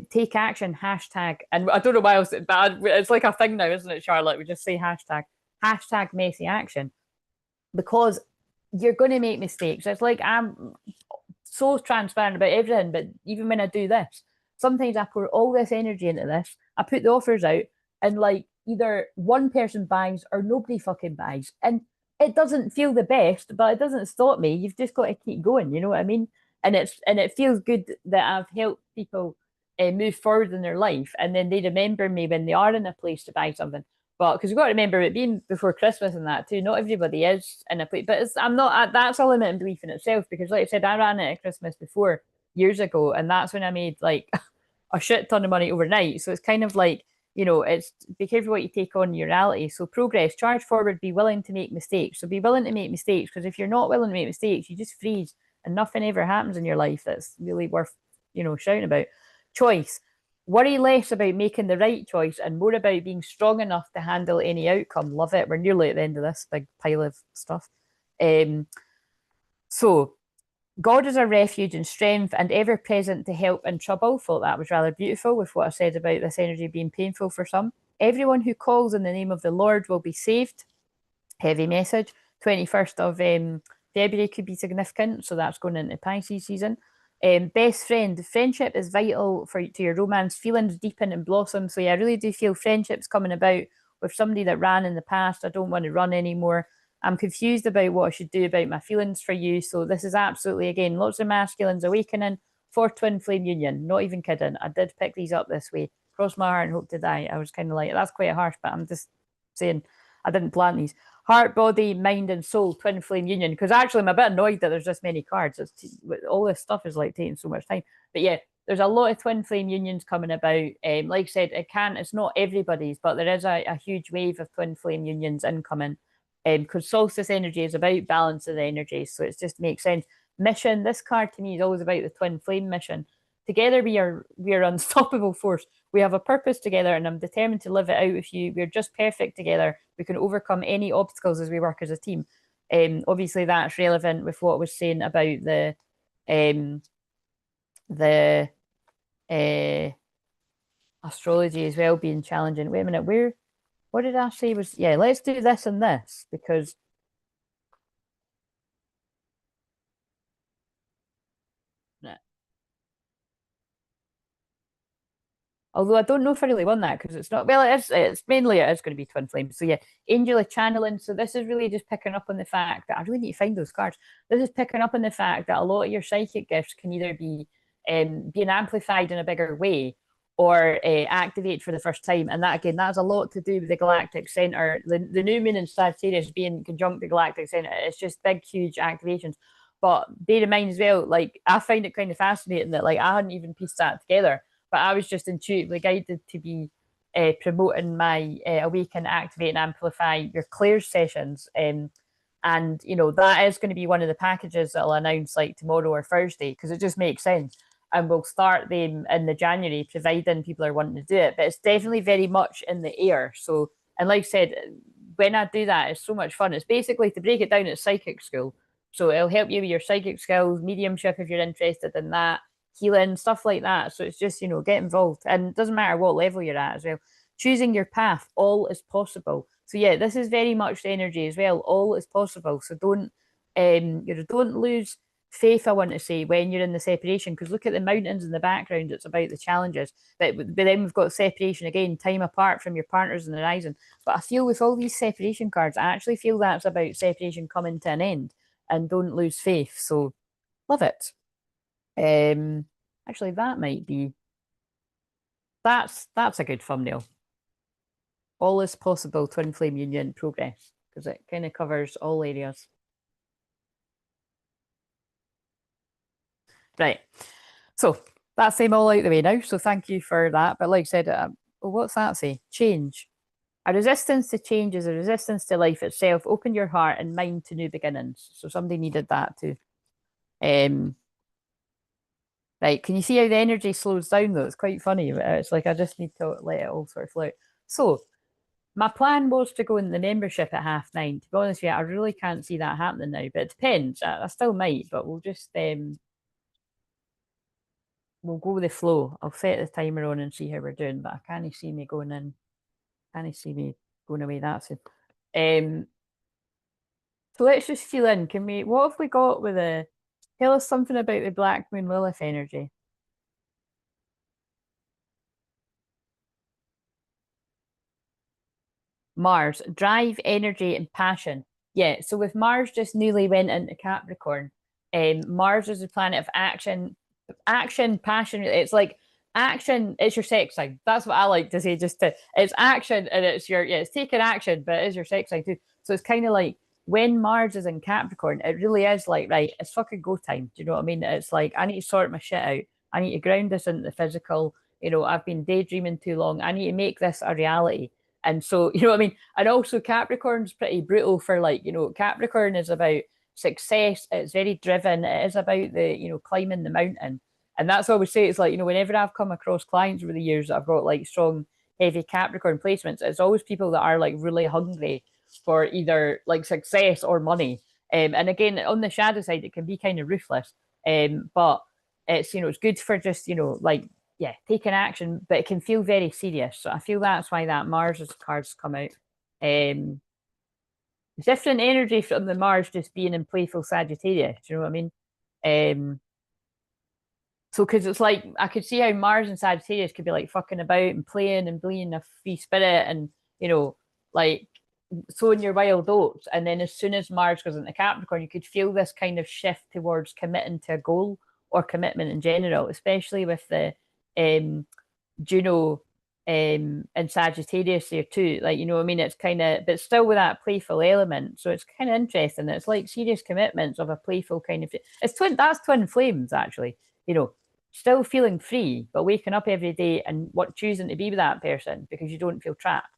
take action, hashtag. And I don't know why else, but it's like a thing now, isn't it, Charlotte? We just say hashtag messy action because you're going to make mistakes. It's like I'm so transparent about everything, but even when I do this, sometimes I pour all this energy into this, I put the offers out, and like either one person buys or nobody fucking buys. And it doesn't feel the best, but it doesn't stop me. You've just got to keep going, you know what I mean? And it feels good that I've helped people move forward in their life, and then they remember me when they are in a place to buy something. But because you've got to remember it being before Christmas and that too, not everybody is in a place. But I'm not. That's a limiting belief in itself because, like I said, I ran it at Christmas before years ago, and that's when I made like a shit ton of money overnight. So it's kind of like, it's be careful what you take on in your reality. So progress, charge forward, be willing to make mistakes. So be willing to make mistakes because if you're not willing to make mistakes, you just freeze and nothing ever happens in your life that's really worth, shouting about. Choice. Worry less about making the right choice and more about being strong enough to handle any outcome. Love it. We're nearly at the end of this big pile of stuff. So God is a refuge and strength and ever present to help in trouble. Thought that was rather beautiful with what I said about this energy being painful for some. Everyone who calls in the name of the Lord will be saved. Heavy message. 21st of February could be significant. So that's going into Pisces season. Best friend. Friendship is vital to your romance. Feelings deepen and blossom. So yeah, I really do feel friendships coming about with somebody that ran in the past. I don't want to run anymore. I'm confused about what I should do about my feelings for you. So this is absolutely, again, lots of masculines awakening for twin flame union. Not even kidding. I did pick these up this way. Cross my heart and hope to die. I was kind of like, that's quite harsh, but I'm just saying I didn't plan these. Heart, body, mind, and soul, twin flame union. Because actually, I'm a bit annoyed that there's this many cards. All this stuff is like taking so much time. But yeah, there's a lot of twin flame unions coming about. Like I said, it's not everybody's, but there is a huge wave of twin flame unions incoming. Because solstice energy is about balance of the energies, so it just makes sense. Mission. This card to me is always about the twin flame mission. Together we are unstoppable force. We have a purpose together, and I'm determined to live it out with you. We're just perfect together. We can overcome any obstacles as we work as a team. Obviously, that's relevant with what I was saying about the astrology as well being challenging. Wait a minute, what did I say was, yeah, let's do this and this because although I don't know if I really want that because it's not, well, it's mainly it is going to be twin flames. So yeah, angel channeling. So this is really just picking up on the fact that I really need to find those cards. This is picking up on the fact that a lot of your psychic gifts can either be being amplified in a bigger way or activate for the first time. And that again, that's a lot to do with the galactic center. The new moon in Sagittarius being conjunct the galactic center. It's just big, huge activations. But bear in mind as well, like I find it kind of fascinating that like I hadn't even pieced that together, but I was just intuitively guided to be promoting my awaken, activate, and amplify your Clairs sessions. And that is going to be one of the packages that I'll announce like tomorrow or Thursday because it just makes sense. And we'll start them in the January, providing people are wanting to do it. But it's definitely very much in the air. So, and like I said, when I do that, it's so much fun. It's basically to break it down at psychic school. So it'll help you with your psychic skills, mediumship if you're interested in that, healing, stuff like that. So it's just, get involved. And it doesn't matter what level you're at as well. Choosing your path, all is possible. So yeah, this is very much the energy as well. All is possible. So don't lose faith, I want to say, when you're in the separation, because look at the mountains in the background. It's about the challenges. But then we've got separation again, time apart from your partners in the horizon. But I feel with all these separation cards, I actually feel that's about separation coming to an end, and don't lose faith. So love it. Actually, that's a good thumbnail. All is possible, twin flame union progress, because it kind of covers all areas. Right. So that's them all out the way now. So thank you for that. But like I said, well, what's that say? Change. A resistance to change is a resistance to life itself. Open your heart and mind to new beginnings. So somebody needed that too. Right. Can you see how the energy slows down though? It's quite funny. It's like I just need to let it all sort of flow out. So my plan was to go in the membership at 9:30. To be honest with you, I really can't see that happening now, but it depends. I still might, but we'll just we'll go with the flow. I'll set the timer on and see how we're doing, but I can't see me going in. Can't see me going away that soon. So let's just feel in. Can we? What have we got with the? Tell us something about the Black Moon Lilith energy. Mars, drive, energy, and passion. Yeah, so with Mars just newly went into Capricorn, Mars is a planet of action, passion. It's like action, it's your sex sign. That's what I like to say. It's action and it's yeah, it's taking action, but it is your sex sign too. So it's kind of like when Mars is in Capricorn, it really is like, right, it's fucking go time. Do you know what I mean? It's like, I need to sort my shit out. I need to ground this into the physical. I've been daydreaming too long. I need to make this a reality. And so, you know what I mean? And also Capricorn's pretty brutal for like, Capricorn is about success. It's very driven. It is about climbing the mountain. And that's what I would say. It's like, whenever I've come across clients over the years that I've got like strong, heavy Capricorn placements, it's always people that are like really hungry for either like success or money. And again, on the shadow side, it can be kind of ruthless. But it's good for just, like yeah, taking action, but it can feel very serious. So I feel that's why that Mars cards come out. Um, different energy from the Mars just being in playful Sagittarius. Do you know what I mean? Um, so because it's like I could see how Mars and Sagittarius could be like fucking about and playing and being a free spirit and like sowing your wild oats. And then as soon as Mars goes into Capricorn, you could feel this kind of shift towards committing to a goal or commitment in general, especially with the Juno and Sagittarius there too. Like, you know what I mean? It's kind of, but still with that playful element. So it's kind of interesting. It's like serious commitments of a playful kind of, that's twin flames actually, still feeling free, but waking up every day and choosing to be with that person because you don't feel trapped.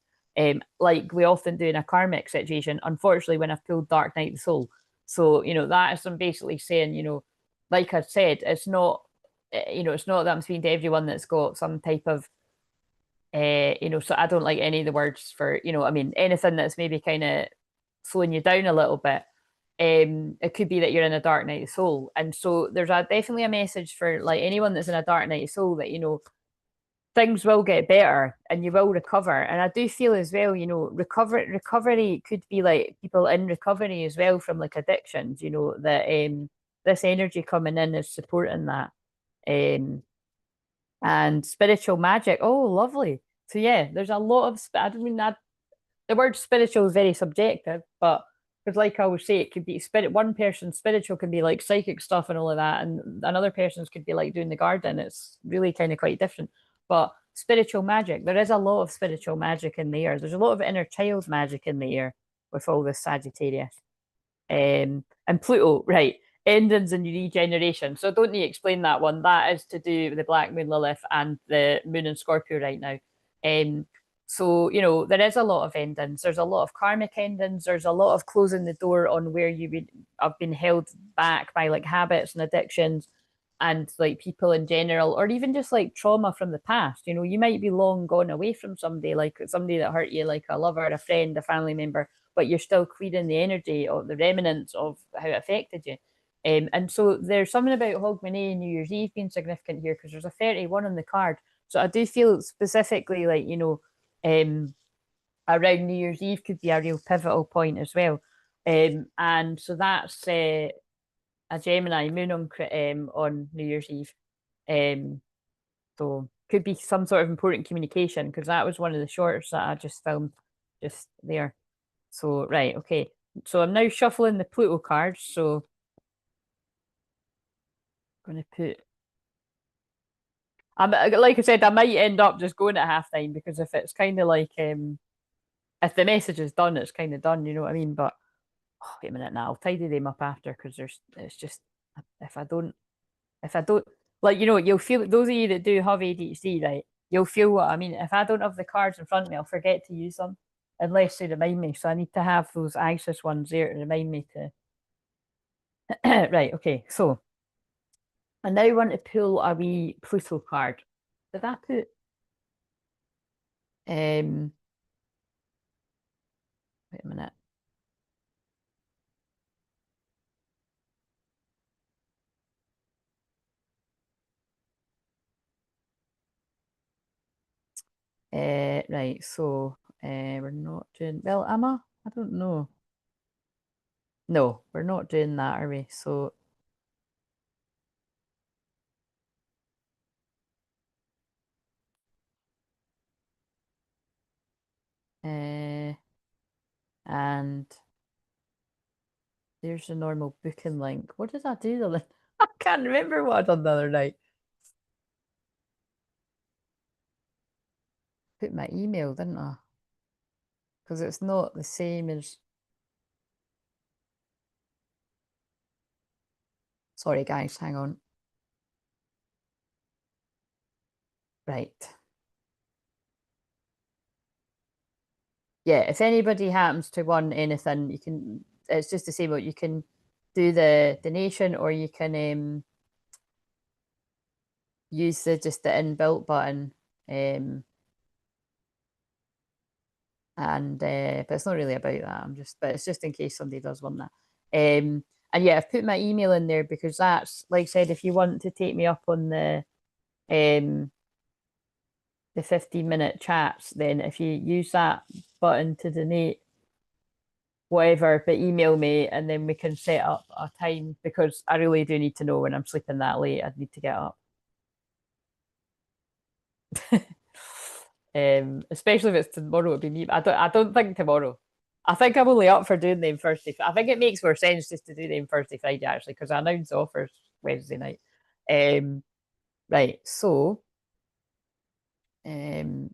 Like we often do in a karmic situation, unfortunately, when I've pulled Dark Night of the Soul. So, that is them basically saying, like I said, it's not that I'm speaking to everyone that's got some type of, so I don't like any of the words for, I mean, anything that's maybe kind of slowing you down a little bit. It could be that you're in a dark night of soul. And so there's definitely a message for like anyone that's in a dark night of soul that, things will get better and you will recover. And I do feel as well, recovery could be like people in recovery as well from like addictions, that this energy coming in is supporting that. And spiritual magic. Oh, lovely. So yeah, there's a lot of I don't mean that the word spiritual is very subjective, but because like I always say, it could be spirit. One person's spiritual can be like psychic stuff and all of that, and another person's could be like doing the garden. It's really kind of quite different. But spiritual magic, there is a lot of spiritual magic in the air. There's a lot of inner child magic in the air with all this Sagittarius. And Pluto, right, endings and regeneration. So I don't need to explain that one. That is to do with the Black Moon Lilith and the Moon in Scorpio right now. So, there is a lot of endings. There's a lot of karmic endings. There's a lot of closing the door on where you would have been held back by like habits and addictions and like people in general, or even just like trauma from the past. You might be long gone away from somebody, like somebody that hurt you, like a lover, a friend, a family member, but you're still clearing the energy or the remnants of how it affected you. And so there's something about Hogmanay and New Year's Eve being significant here because there's a 31 on the card. So I do feel specifically like, around New Year's Eve could be a real pivotal point as well. And so that's a Gemini moon on New Year's Eve. So could be some sort of important communication because that was one of the shorts that I just filmed just there. So right, okay. So I'm now shuffling the Pluto cards. So I'm going to put. Like I said, I might end up just going at halftime because if it's kind of like if the message is done, it's kind of done. You know what I mean? But wait a minute now, I'll tidy them up after because it's just if I don't If I don't, like, you'll feel, those of you that do have ADHD, right, you'll feel what I mean. If I don't have the cards in front of me, I'll forget to use them unless they remind me. So I need to have those ISIS ones there to remind me to. Right, okay. So I now want to pull a wee Pluto card. Did I put wait a minute. Right, so we're not doing, well, am I? I don't know. No, we're not doing that, are we? So and there's the normal booking link. What did I do the other? I can't remember what I done the other night. Put my email, didn't I? Because it's not the same as. Sorry, guys, hang on. Right. Yeah, if anybody happens to want anything, you can. It's just the same. But you can do the donation, or you can use the just the inbuilt button. And but it's not really about that. But it's just in case somebody does want that. And yeah, I've put my email in there because that's, like I said, if you want to take me up on um the 15-minute chats, then if you use that button to donate whatever, but email me and then we can set up a time because I really do need to know when I'm sleeping that late. I'd need to get up. Especially if it's tomorrow, it'd be me. I don't think tomorrow. I think I'm only up for doing them Thursday. I think it makes more sense just to do them Thursday, Friday, actually, because I announce offers Wednesday night. Um, right, so um,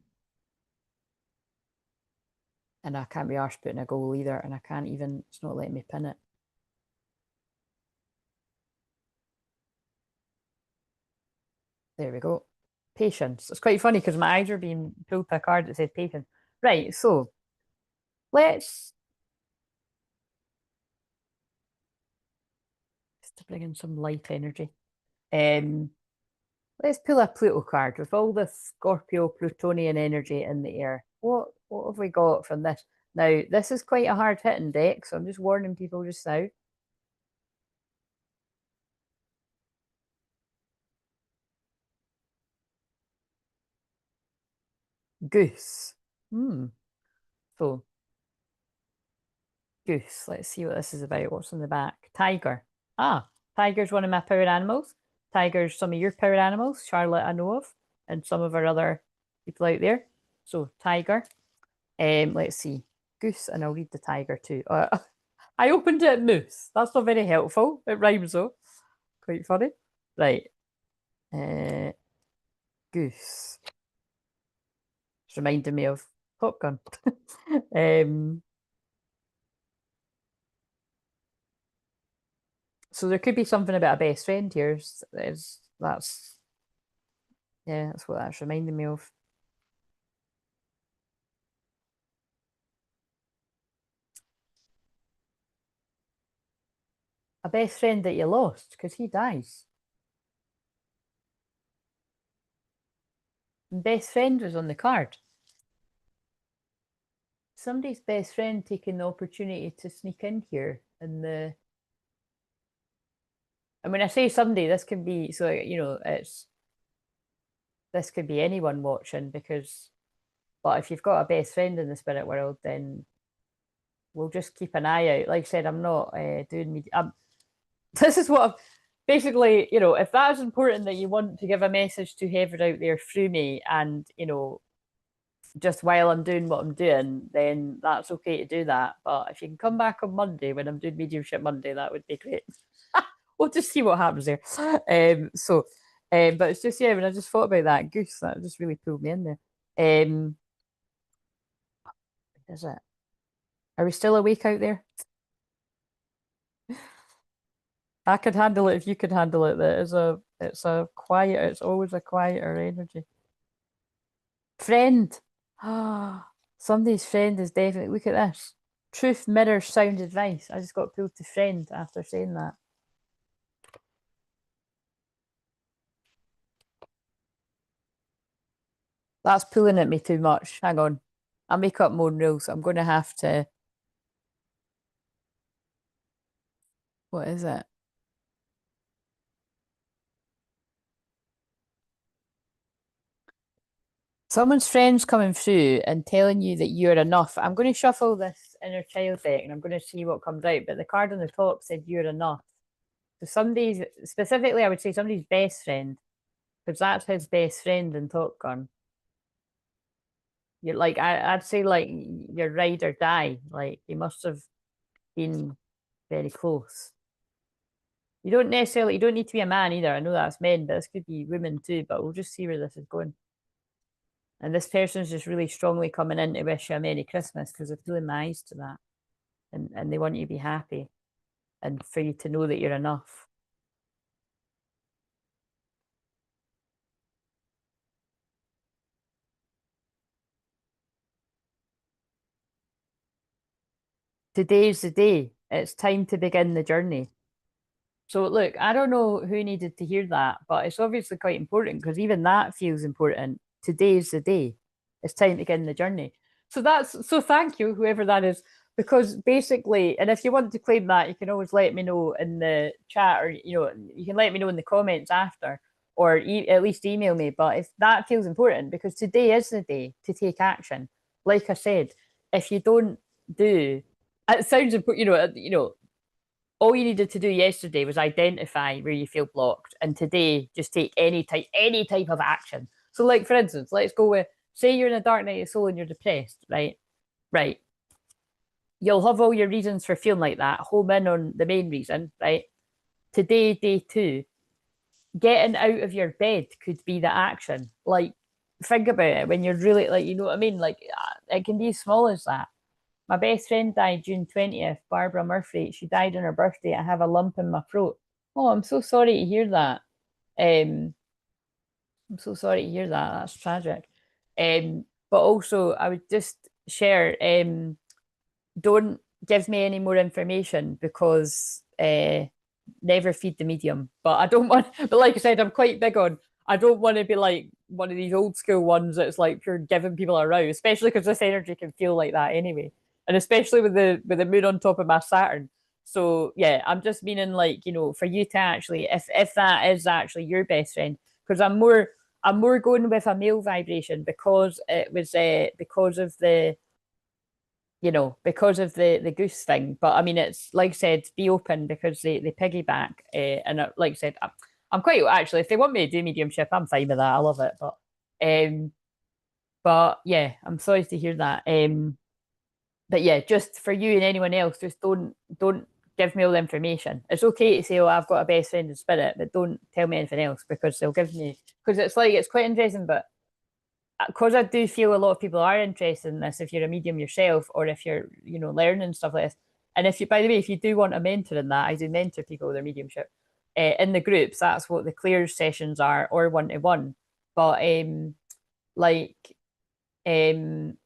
and I can't be arsed putting a goal either, and I can't even, it's not letting me pin it. There we go. Patience. It's quite funny because my eyes are being pulled to a card that said patience. Right, so let's just to bring in some light energy. Um, let's pull a Pluto card with all the Scorpio Plutonian energy in the air. What have we got from this? Now, this is quite a hard hitting deck, so I'm just warning people just now. Goose. Hmm. So goose. Let's see what this is about. What's on the back? Tiger. Ah, tiger's one of my power animals. Tiger's some of your power animals, Charlotte I know of, and some of our other people out there. So tiger. Let's see. Goose, and I'll read the tiger too. I opened it moose. That's not very helpful. It rhymes though. Quite funny. Right. Uh, goose. It's reminding me of Top Gun. um, so there could be something about a best friend here. That's yeah, that's what that's reminding me of. A best friend that you lost because he dies. And best friend was on the card. Somebody's best friend taking the opportunity to sneak in here, and when I say somebody, this can be so it's this could be anyone watching because, but if you've got a best friend in the spirit world, then we'll just keep an eye out. Like I said, I'm not doing media. This is what basically, if that is important that you want to give a message to whoever out there through me, and just while I'm doing what I'm doing, then that's okay to do that. But if you can come back on Monday when I'm doing mediumship Monday, that would be great. We'll just see what happens there. But it's just when I just thought about that goose, that just really pulled me in there. Is it? Are we still awake out there? I could handle it if you could handle it. That is a It's a quiet, it's always a quieter energy. Friend. Ah, somebody's friend is definitely, look at this. Truth mirrors sound advice. I just got pulled to friend after saying that. That's pulling at me too much. Hang on. I'll make up more rules. I'm going to have to. What is it? Someone's friend's coming through and telling you that you're enough. I'm going to shuffle this inner child deck and I'm going to see what comes out. But the card on the top said you're enough. So somebody's, specifically, I would say somebody's best friend, because that's his best friend in Top Gun. You're like, I'd say like your ride or die. Like he must have been very close. You don't necessarily, you don't need to be a man either. I know that's men, but this could be women too. But we'll just see where this is going. And this person's just really strongly coming in to wish you a Merry Christmas because they're feeling my eyes to that. And they want you to be happy and for you to know that you're enough. Today's the day. It's time to begin the journey. So look, I don't know who needed to hear that, but it's obviously quite important because even that feels important. Today's the day. It's time to begin the journey. So that's so thank you, whoever that is, because basically, and if you want to claim that, you can always let me know in the chat, or you can let me know in the comments after, or at least email me. But if that feels important, because today is the day to take action. Like I said, if you don't do, it sounds important, all you needed to do yesterday was identify where you feel blocked, and today just take any type of action. So, like for instance, let's go with, say you're in a dark night of soul and you're depressed, right? Right. You'll have all your reasons for feeling like that. Home in on the main reason, right? Today, day two, getting out of your bed could be the action. Like, think about it when you're really like, you know what I mean? Like, it can be as small as that. My best friend died June 20th, Barbara Murphy. She died on her birthday. I have a lump in my throat. Oh, I'm so sorry to hear that. Um, I'm so sorry to hear that. That's tragic. But also, I would just share, don't give me any more information because never feed the medium. But I don't want, but like I said, I'm quite big on, I don't want to be like one of these old school ones that's like you're giving people a row, especially because this energy can feel like that anyway. And especially with the moon on top of my Saturn. So yeah, I'm just meaning like, for you to actually, if that is actually your best friend, because I'm more going with a male vibration because it was because of the goose thing. But I mean, it's like I said, be open because they piggyback. And like I said, I'm quite actually, if they want me to do mediumship, I'm fine with that. I love it. Um, but yeah, I'm sorry to hear that. But yeah, just for you and anyone else, just don't give me all the information. It's okay to say, "Oh, I've got a best friend in spirit," but don't tell me anything else because they'll give me because it's quite interesting, but because I do feel a lot of people are interested in this if you're a medium yourself or if you're, learning stuff like this. And if you, by the way, if you do want a mentor in that, I do mentor people with their mediumship in the groups. That's what the clear sessions are, or one to one. But like, um,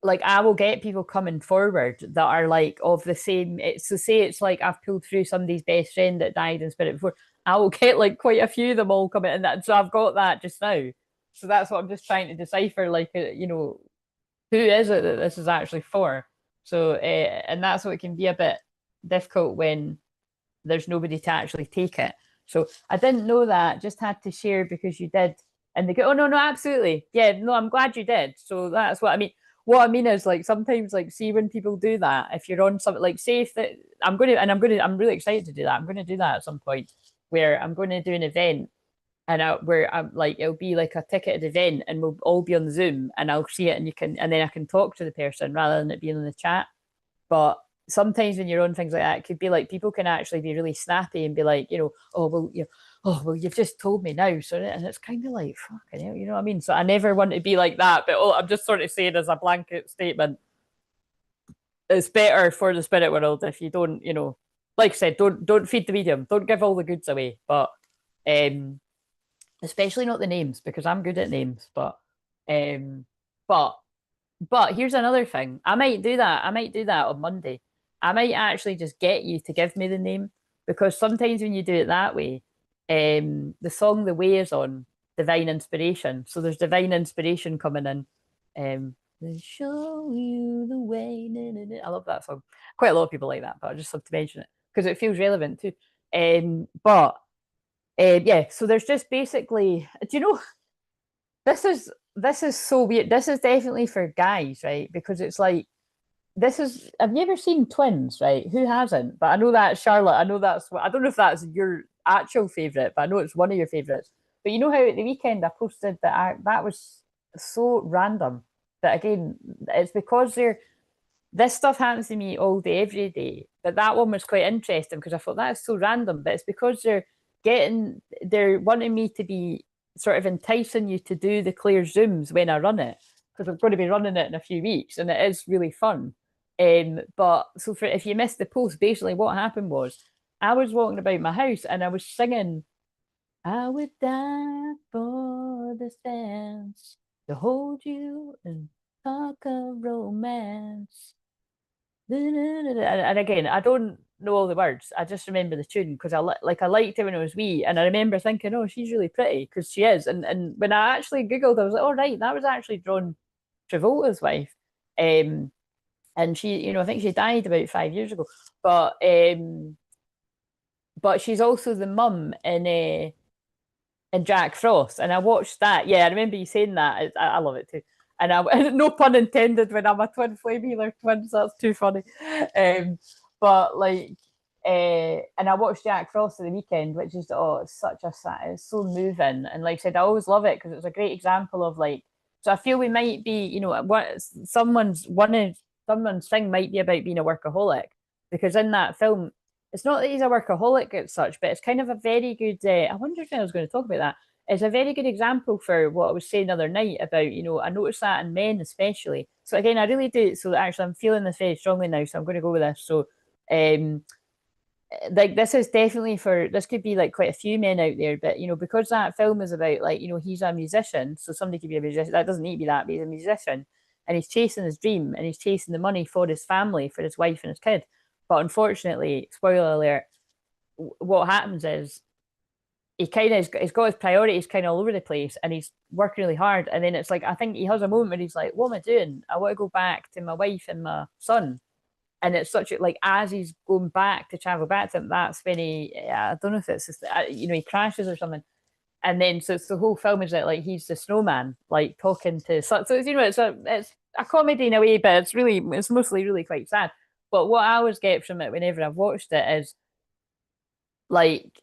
like I will get people coming forward that are like of the same. It's to say it's like I've pulled through somebody's best friend that died in spirit before. I will get like quite a few of them all coming in that. So I've got that just now. So that's what I'm just trying to decipher. Like, who is it that this is actually for? So, and that's what it can be a bit difficult when there's nobody to actually take it. So I didn't know that. Just had to share because you did. And they go, oh no, no, absolutely, yeah, no, I'm glad you did. So that's what I mean. What I mean is like sometimes like see when people do that, if you're on something like say if that I'm really excited to do that. I'm going to do that at some point where I'm going to do an event and where I'm like it'll be like a ticketed event and we'll all be on Zoom and I'll see it and then I can talk to the person rather than it being in the chat. But sometimes when you're on things like that, it could be like people can actually be really snappy and be like, oh well, oh well, you've just told me now, so and it's kind of like fucking hell, you know what I mean? So I never want to be like that, but I'm just sort of saying as a blanket statement, it's better for the spirit world if you don't, like I said, don't feed the medium, don't give all the goods away, but especially not the names because I'm good at names. Um, but but here's another thing. I might do that. I might do that on Monday. I might actually just get you to give me the name because sometimes when you do it that way, the song The Way is on Divine Inspiration. So there's divine inspiration coming in. They show you the way. Na, na, na. I love that song. Quite a lot of people like that, but I just have to mention it because it feels relevant too. But yeah, so there's just basically, do you know, this is so weird. This is definitely for guys, right? Because it's like this is. Have you ever seen Twins? Right? Who hasn't? But I know that Charlotte. I know that's what. I don't know if that's your actual favorite, but I know it's one of your favorites. But you know how at the weekend I posted that that was so random. That again, it's because they're this stuff happens to me all day, every day. But that one was quite interesting because I thought that is so random. But it's because they're wanting me to be sort of enticing you to do the Claire Zooms when I run it because I'm going to be running it in a few weeks and it is really fun. But so for if you missed the post, basically what happened was I was walking about my house and I was singing, I would die for this dance to hold you and talk of romance. And again, I don't know all the words. I just remember the tune because I liked it when I was wee, and I remember thinking, "Oh, she's really pretty," because she is. And when I actually googled, I was like, "Oh, right, that was actually John Travolta's wife." Um, and she, I think she died about 5 years ago. But but she's also the mum in Jack Frost, and I watched that. Yeah, I remember you saying that. I love it too. And I, no pun intended when I'm a twin flame healer twins. That's too funny. Um, but like, and I watched Jack Frost at the weekend, which is it's such a it's so moving. And like I said, I always love it because it's a great example of like. So I feel we might be, what someone's thing might be about being a workaholic because in that film it's not that he's a workaholic as such, but it's kind of a very good. I wonder if I was going to talk about that. It's a very good example for what I was saying the other night about, I noticed that in men especially. So again, I really do. So actually, I'm feeling this very strongly now. So I'm going to go with this. So, like this is definitely for this could be like quite a few men out there, but because that film is about like he's a musician, so somebody could be a musician. That doesn't need to be that, but he's a musician, and he's chasing his dream, and he's chasing the money for his family, for his wife and his kid. But unfortunately, spoiler alert, what happens is he kind of he's got his priorities kind of all over the place and he's working really hard. And then it's like, I think he has a moment where he's like, what am I doing? I want to go back to my wife and my son. And it's such a like, as he's going back to travel back to him, that's when I don't know if it's just, he crashes or something. And then, so it's the whole film is that like, he's the snowman, like talking to, so it's, it's a comedy in a way, but it's mostly really quite sad. But what I always get from it whenever I've watched it is like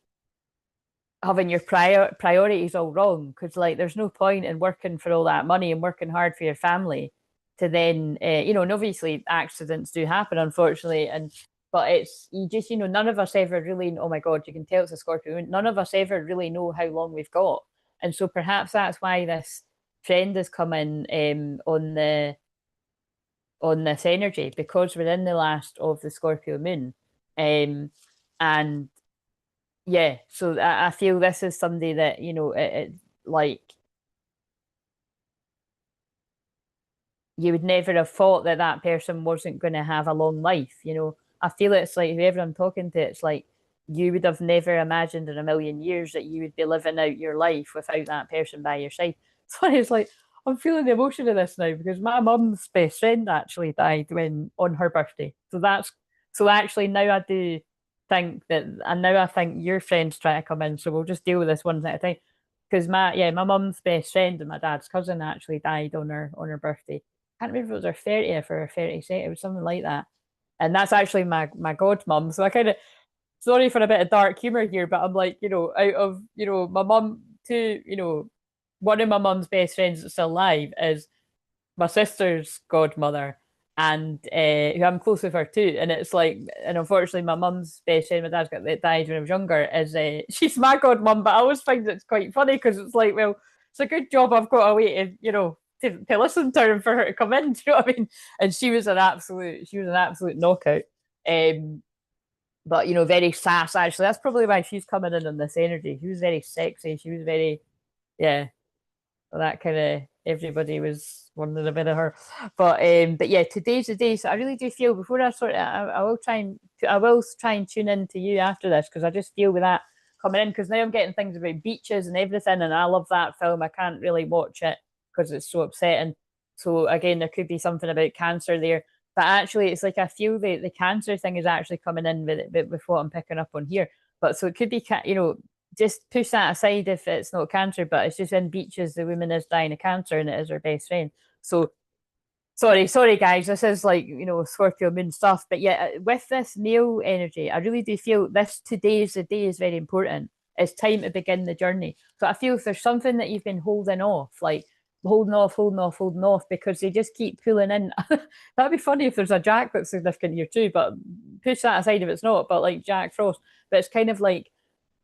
having your priorities all wrong because like there's no point in working for all that money and working hard for your family to then and obviously accidents do happen unfortunately and but it's you just none of us ever really oh my god you can tell it's a Scorpio none of us ever really know how long we've got and so perhaps that's why this trend is coming on this energy because we're in the last of the Scorpio moon and yeah, so I feel this is somebody that like you would never have thought that that person wasn't going to have a long life. I feel it's like whoever I'm talking to, it's like you would have never imagined in a million years that you would be living out your life without that person by your side. So it's like I'm feeling the emotion of this now because my mum's best friend actually died when on her birthday. So actually now I do think that, and now I think your friend's trying to come in. So we'll just deal with this one thing at a time. Because my mum's best friend and my dad's cousin actually died on her birthday. I can't remember if it was her 30th or her 32nd. It was something like that. And that's actually my godmum. So I kind of sorry for a bit of dark humor here, but I'm like, out of my mum to one of my mum's best friends that's still alive is my sister's godmother and who I'm close with her too. And it's like, and unfortunately, my mum's best friend, my dad's got that died when I was younger, is she's my godmum, but I always find it's quite funny because it's like, well, it's a good job I've got a way to, to listen to her and for her to come in. Do you know what I mean? And she was an absolute knockout. Um, but very sass actually. That's probably why she's coming in on this energy. She was very sexy. She was very Yeah. That kind of everybody was wondering about her. But yeah, today's the day. So I really do feel before I sort of I will try and tune in to you after this because I just feel with that coming in because now I'm getting things about beaches and everything, and I love that film. I can't really watch it because it's so upsetting. So again, there could be something about cancer there. But actually, it's like I feel the cancer thing is actually coming in with what I'm picking up on here. But so it could be, just push that aside if it's not cancer, but it's just in beaches the woman is dying of cancer and it is her best friend. So sorry guys, this is like Scorpio moon stuff. But yeah, with this male energy, I really do feel this today's the day is very important. It's time to begin the journey. So I feel if there's something that you've been holding off, like holding off because they just keep pulling in. That'd be funny if there's a Jack that's significant here too, but push that aside if it's not, but like Jack Frost. But it's kind of like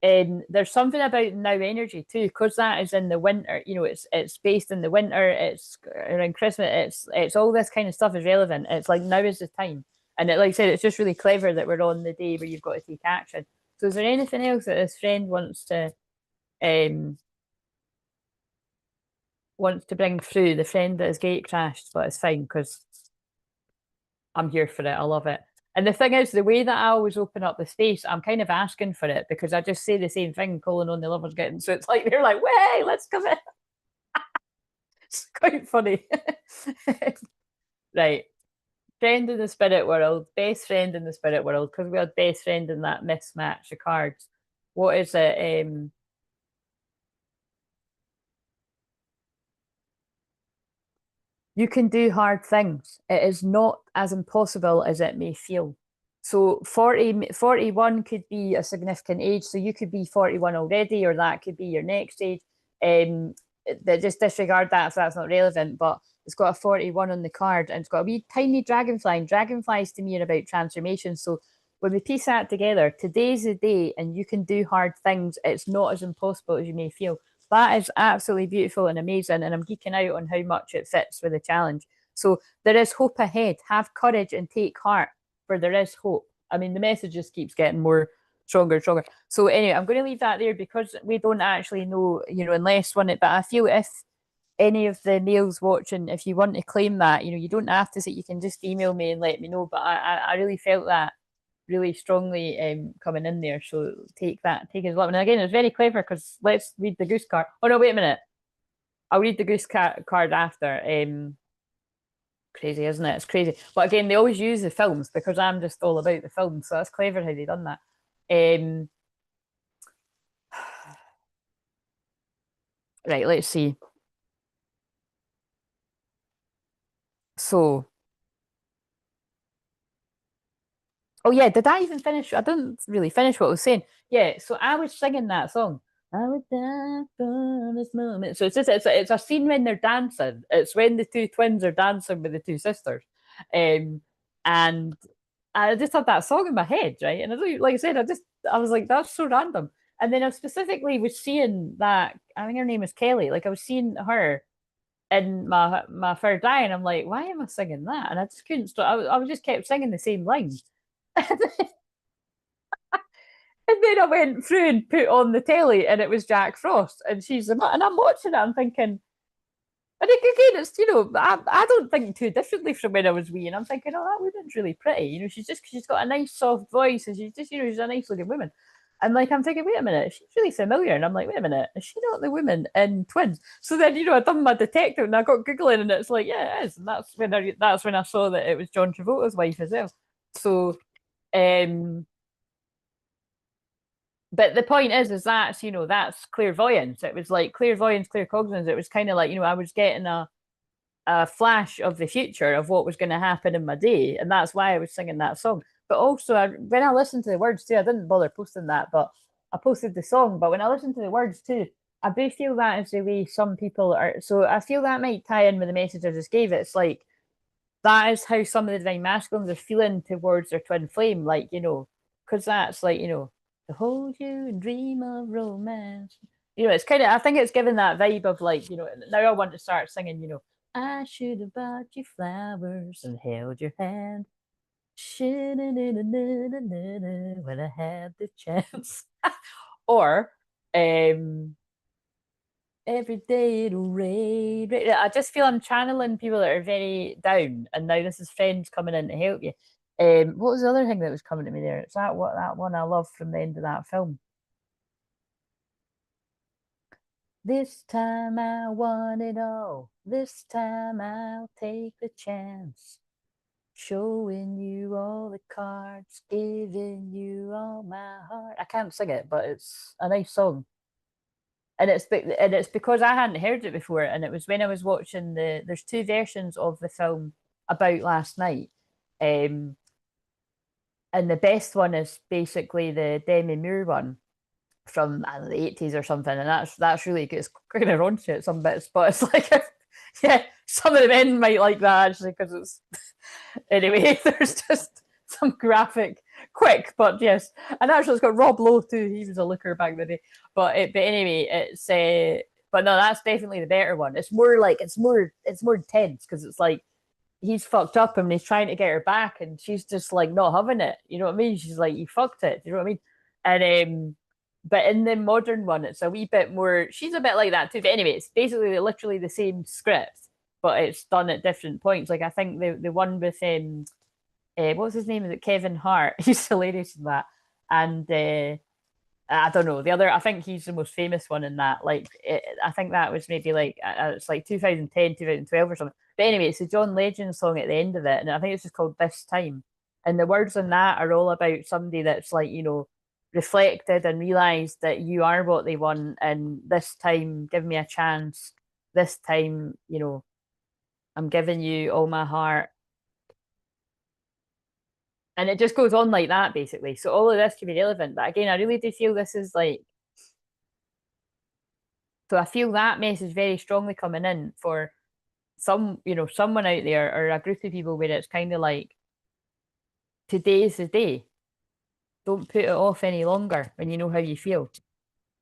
there's something about now energy too, because that is in the winter. It's based in the winter. It's around Christmas. It's all this kind of stuff is relevant. It's like now is the time, and like I said, it's just really clever that we're on the day where you've got to take action. So, is there anything else that this friend um wants to bring through? The friend that his gate crashed, but it's fine because I'm here for it. I love it. And the thing is, the way that I always open up the space, I'm kind of asking for it because I just say the same thing, calling on the lovers getting. So it's like they're like, "Way, let's come in." It's quite funny. Right. Friend in the spirit world, best friend in the spirit world, because we had best friend in that mismatch of cards. What is it? You can do hard things. It is not as impossible as it may feel. So 41 could be a significant age. So you could be 41 already, or that could be your next age. Just disregard that if that's not relevant. But it's got a 41 on the card and it's got a wee tiny dragonfly. And dragonflies to me are about transformation. So when we piece that together, today's the day and you can do hard things. It's not as impossible as you may feel. That is absolutely beautiful and amazing. And I'm geeking out on how much it fits with the challenge. So there is hope ahead. Have courage and take heart, for there is hope. I mean, the message just keeps getting more stronger and stronger. So anyway, I'm going to leave that there because we don't actually know, unless one it. But I feel if any of the males watching, if you want to claim that, you don't have to say. You can just email me and let me know. But I really felt that really strongly coming in there. So take that, take his love. And again, it's very clever because let's read the goose card. Oh no, wait a minute. I'll read the goose card after. Crazy, isn't it? It's crazy. But again, they always use the films because I'm just all about the films. So that's clever how they done that. Um, right, let's see. So, oh yeah, did I even finish? I didn't really finish what I was saying. Yeah, so I was singing that song. I would die for this moment. So it's a scene when they're dancing. It's when the two twins are dancing with the two sisters, and I just had that song in my head, right? And like I said, I was like, that's so random. And then I specifically was seeing that I think her name is Kelly. Like I was seeing her in my third eye, and I'm like, why am I singing that? And I just couldn't stop. I just kept singing the same line. And then I went through and put on the telly, and it was Jack Frost, and and I'm watching it. I'm thinking, and again, it's I don't think too differently from when I was wee, and I'm thinking, oh, that woman's really pretty. She's got a nice soft voice, and she's a nice looking woman. And like I'm thinking, wait a minute, she's really familiar, and I'm like, wait a minute, is she not the woman in Twins? So then I done my detective, and I got googling, and it's like, yeah, it is, and that's when I saw that it was John Travolta's wife as well. So, um, but the point is that's clairvoyance. It was like clairvoyance, claircognizance. It was kind of like I was getting a flash of the future of what was going to happen in my day, and that's why I was singing that song. But also, when I listened to the words too, I didn't bother posting that, but I posted the song. But when I listened to the words too, I do feel that is the way some people are. So I feel that might tie in with the message I just gave. It's like that is how some of the divine masculines are feeling towards their twin flame, like because that's like to hold you and dream of romance. It's kind of I think it's given that vibe of like now I want to start singing. I should have bought you flowers and held your hand. When I had the chance. Or every day it'll rain. I just feel I'm channeling people that are very down, and now this is friends coming in to help you. What was the other thing that was coming to me there? It's that one I love from the end of that film. This time I want it all. This time I'll take the chance. Showing you all the cards, giving you all my heart. I can't sing it, but it's a nice song. And it's because I hadn't heard it before, and it was when I was watching there's two versions of the film About Last Night. Um, and the best one is basically the Demi Moore one from I don't know, the 80s or something, and that's really good. It's kind of raunchy at some bits, but it's like yeah, some of the men might like that actually because it's anyway. There's just some graphic, quick, but yes, and actually it's got Rob Lowe too. He was a looker back in the day, but anyway, it's but no, that's definitely the better one. It's more like it's more intense because it's like he's fucked up and he's trying to get her back, and she's just like not having it. You know what I mean? She's like, "You fucked it." You know what I mean? And but in the modern one, it's a wee bit more. She's a bit like that too. But anyway, it's basically literally the same script, but it's done at different points. Like I think the one with what's his name? Is it Kevin Hart? He's hilarious in that, and I don't know the other. I think he's the most famous one in that. Like I think that was maybe like it's like 2010, 2012 or something. But anyway, it's a John Legend song at the end of it, and I think it's just called "This Time." And the words in that are all about somebody that's like reflected and realized that you are what they want, and this time, give me a chance. This time, I'm giving you all my heart, and it just goes on like that basically. So all of this can be relevant, but again, I really do feel this is like so I feel that message very strongly coming in for someone out there or a group of people where it's kind of like today's the day. Don't put it off any longer when you know how you feel.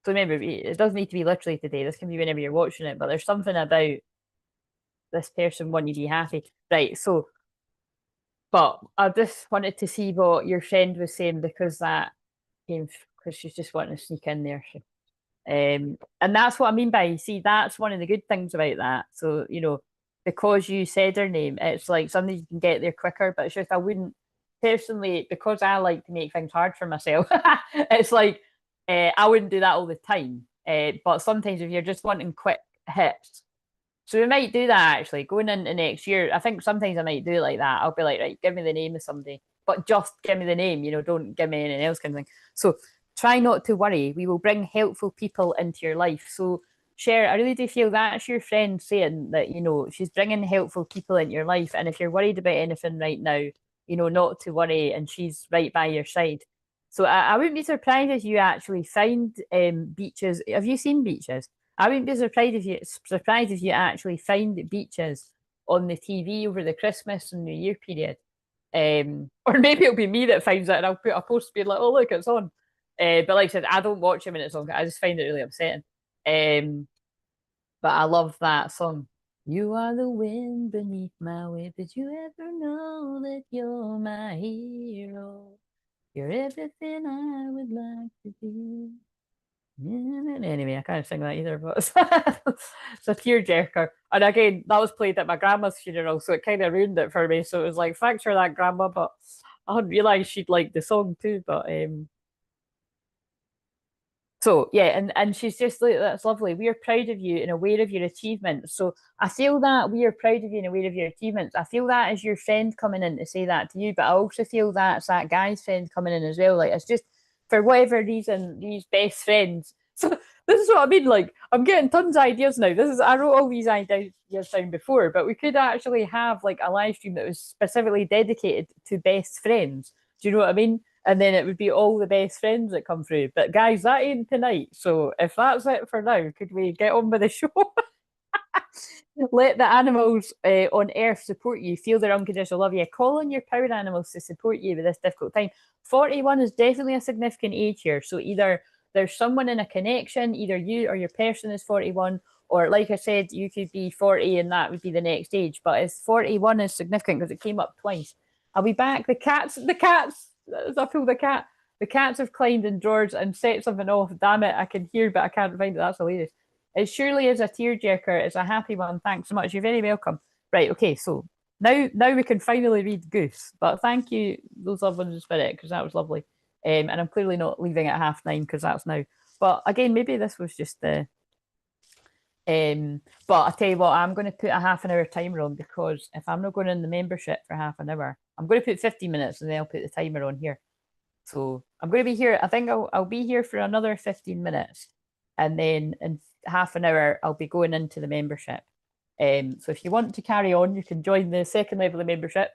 So remember, it doesn't need to be literally today. This can be whenever you're watching it, but there's something about this person wanting you to be happy. Right. So, but I just wanted to see what your friend was saying because that came because she's just wanting to sneak in there. And that's what I mean by, you see, that's one of the good things about that. So, because you said her name, it's like something you can get there quicker, but it's just, I wouldn't personally, because I like to make things hard for myself, it's like, I wouldn't do that all the time. But sometimes if you're just wanting quick hits, so we might do that actually going into next year. I think sometimes I might do it like that. I'll be like, right, give me the name of somebody, but just give me the name, don't give me anything else kind of thing. So try not to worry. We will bring helpful people into your life. So Cher, I really do feel that's your friend saying that, she's bringing helpful people into your life. And if you're worried about anything right now, not to worry, and she's right by your side. So I wouldn't be surprised if you actually find beaches. Have you seen beaches? I wouldn't be surprised if you actually find beaches on the TV over the Christmas and New Year period. Or maybe it'll be me that finds it and I'll put a post being like, oh look, it's on. But like I said, I don't watch it when it's on. I just find it really upsetting. But I love that song. You are the wind beneath my wings. Did you ever know that you're my hero? You're everything I would like to be. Anyway, I can't sing that either, but it's a tearjerker. And again, that was played at my grandma's funeral, so it kind of ruined it for me. So it was like, thanks for that, grandma, but I hadn't realised she'd like the song too. But so yeah, and she's just like, that's lovely. We are proud of you and aware of your achievements. So I feel that we are proud of you and aware of your achievements. I feel that is your friend coming in to say that to you, but I also feel that's that guy's friend coming in as well. Like it's just for whatever reason, these best friends. So this is what I mean. Like I'm getting tons of ideas now. I wrote all these ideas down before, but we could actually have like a live stream that was specifically dedicated to best friends. Do you know what I mean? And then it would be all the best friends that come through. But guys, that ain't tonight. So if that's it for now, could we get on with the show? Let the animals on Earth support you. Feel their unconditional love. Yeah, call on your power animals to support you with this difficult time. 41 is definitely a significant age here. So either there's someone in a connection, either you or your person is 41, or like I said, you could be 40 and that would be the next age. But it's 41 is significant because it came up twice. I'll be back. The cats. I feel the cat. The cats have climbed in drawers and set something off. Damn it, I can hear, but I can't find it. That's hilarious. It surely is a tearjerker. It's a happy one. Thanks so much. You're very welcome. Right, okay, so now we can finally read Goose. But thank you, those loved ones in spirit, because that was lovely. And I'm clearly not leaving at 9:30 because that's now. But again, maybe this was just the but I tell you what, I'm going to put a half an hour timer on, because if I'm not going in the membership for half an hour, I'm going to put 50 minutes and then I'll put the timer on here. So I'm going to be here. I think I'll be here for another 15 minutes, and then in half an hour I'll be going into the membership. So if you want to carry on, you can join the second level of membership,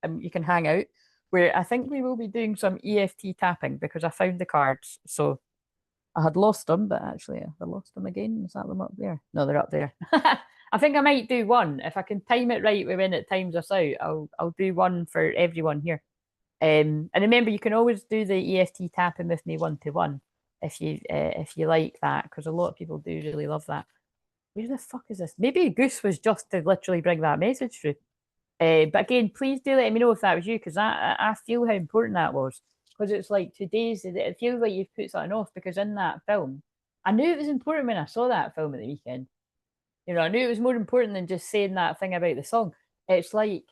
and you can hang out, where I think we will be doing some EFT tapping, because I found the cards. So I had lost them, but actually I lost them again. Is that them up there? No, they're up there. I think I might do one if I can time it right when it times us out. I'll do one for everyone here. And remember, you can always do the EFT tapping with me 1-to-1 if you like that, because a lot of people do really love that. Where the fuck is this? Maybe Goose was just to literally bring that message through. But again, please do let me know if that was you, because I feel how important that was. Because it's like today's, it feels like you've put something off, because in that film, I knew it was important when I saw that film at the weekend. You know, I knew it was more important than just saying that thing about the song. It's like,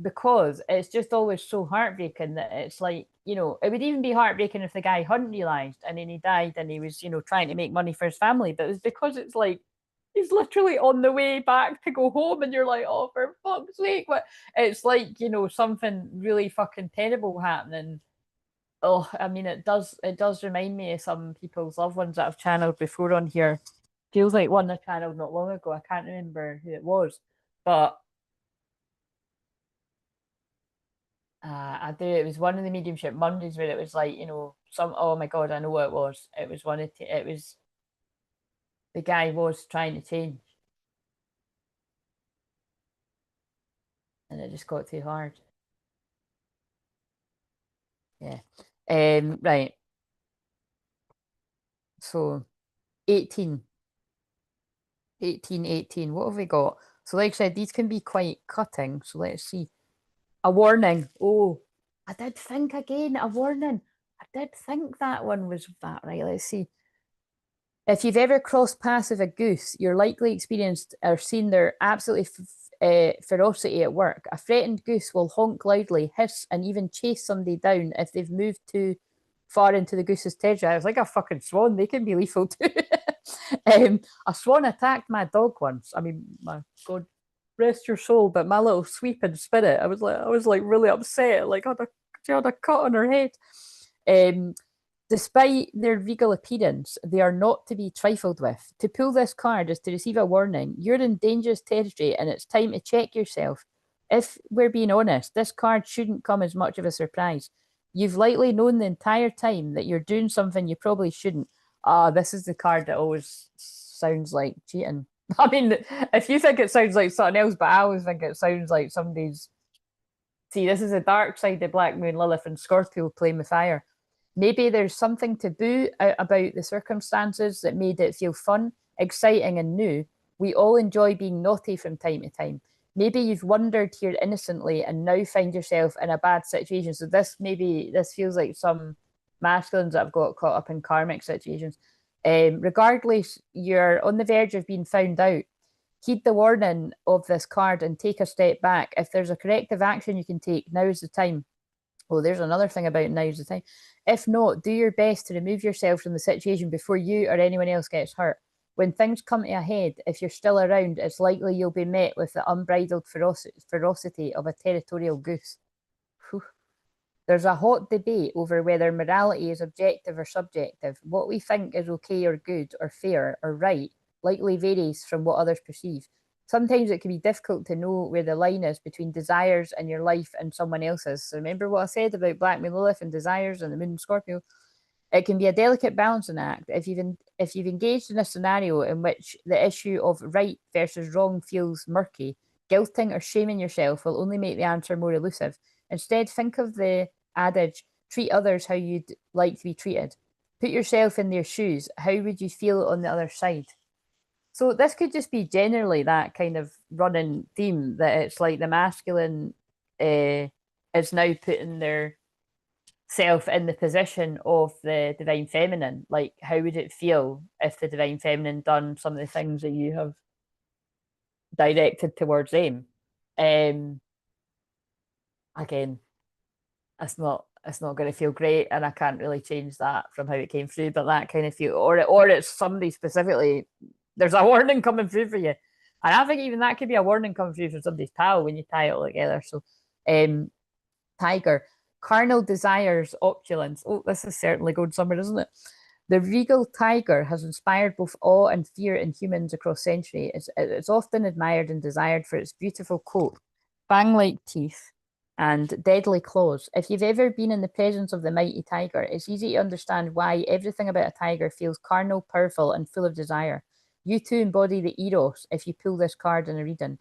because it's just always so heartbreaking that it's like, you know, it would even be heartbreaking if the guy hadn't realised and then he died and he was, you know, trying to make money for his family. But it was because it's like, he's literally on the way back to go home and you're like, oh, for fuck's sake. But it's like, you know, something really fucking terrible happening. Oh, I mean, it does remind me of some people's loved ones that I've channeled before on here. Feels like one I channeled not long ago. I can't remember who it was, but I do. It was one of the mediumship Mondays where it was like, you know, oh my God, I know what it was. It was it was, the guy was trying to change and it just got too hard. Yeah. Right. So 18. 18. What have we got? So like I said, these can be quite cutting. So let's see. A warning. Oh, I did think again, a warning. I did think that one was that, right? Let's see. If you've ever crossed paths with a goose, you're likely experienced or seen their absolutely ferocity at work. A threatened goose will honk loudly, hiss, and even chase somebody down if they've moved too far into the goose's territory. I was like a fucking swan. They can be lethal too. A swan attacked my dog once. I mean, my God, rest your soul, but my little sweeping spirit, I was like really upset. Like she had a cut on her head. Despite their regal appearance, they are not to be trifled with. To pull this card is to receive a warning. You're in dangerous territory and it's time to check yourself. If we're being honest, this card shouldn't come as much of a surprise. You've likely known the entire time that you're doing something you probably shouldn't. This is the card that always sounds like cheating. I mean, if you think it sounds like something else, but I always think it sounds like somebody's. See, this is the dark side of Black Moon, Lilith, and Scorpio playing with fire. Maybe there's something taboo about the circumstances that made it feel fun, exciting, and new. We all enjoy being naughty from time to time. Maybe you've wandered here innocently and now find yourself in a bad situation. So this feels like some masculines that have got caught up in karmic situations. Regardless, you're on the verge of being found out. Heed the warning of this card and take a step back. If there's a corrective action you can take, now is the time. Oh, there's another thing about now's the time. If not, do your best to remove yourself from the situation before you or anyone else gets hurt. When things come to a head, if you're still around, it's likely you'll be met with the unbridled ferocity of a territorial goose. Whew. There's a hot debate over whether morality is objective or subjective. What we think is okay or good or fair or right likely varies from what others perceive. Sometimes it can be difficult to know where the line is between desires in your life and someone else's. So remember what I said about Black Moon Lilith and desires and the Moon Scorpio? It can be a delicate balancing act. If you've engaged in a scenario in which the issue of right versus wrong feels murky, guilting or shaming yourself will only make the answer more elusive. Instead, think of the adage, treat others how you'd like to be treated. Put yourself in their shoes. How would you feel on the other side? So this could just be generally that kind of running theme, that it's like the masculine is now putting their self in the position of the divine feminine. Like, how would it feel if the divine feminine done some of the things that you have directed towards them? Again, it's not going to feel great, and I can't really change that from how it came through. But that kind of feel, or it's somebody specifically. There's a warning coming through for you, and I think even that could be a warning coming through for somebody's pal when you tie it all together. So, tiger, carnal desires, opulence. Oh, this is certainly going somewhere, isn't it? The regal tiger has inspired both awe and fear in humans across centuries. It's often admired and desired for its beautiful coat, fang-like teeth, and deadly claws. If you've ever been in the presence of the mighty tiger, it's easy to understand why everything about a tiger feels carnal, powerful, and full of desire. You too embody the eros if you pull this card in a reading.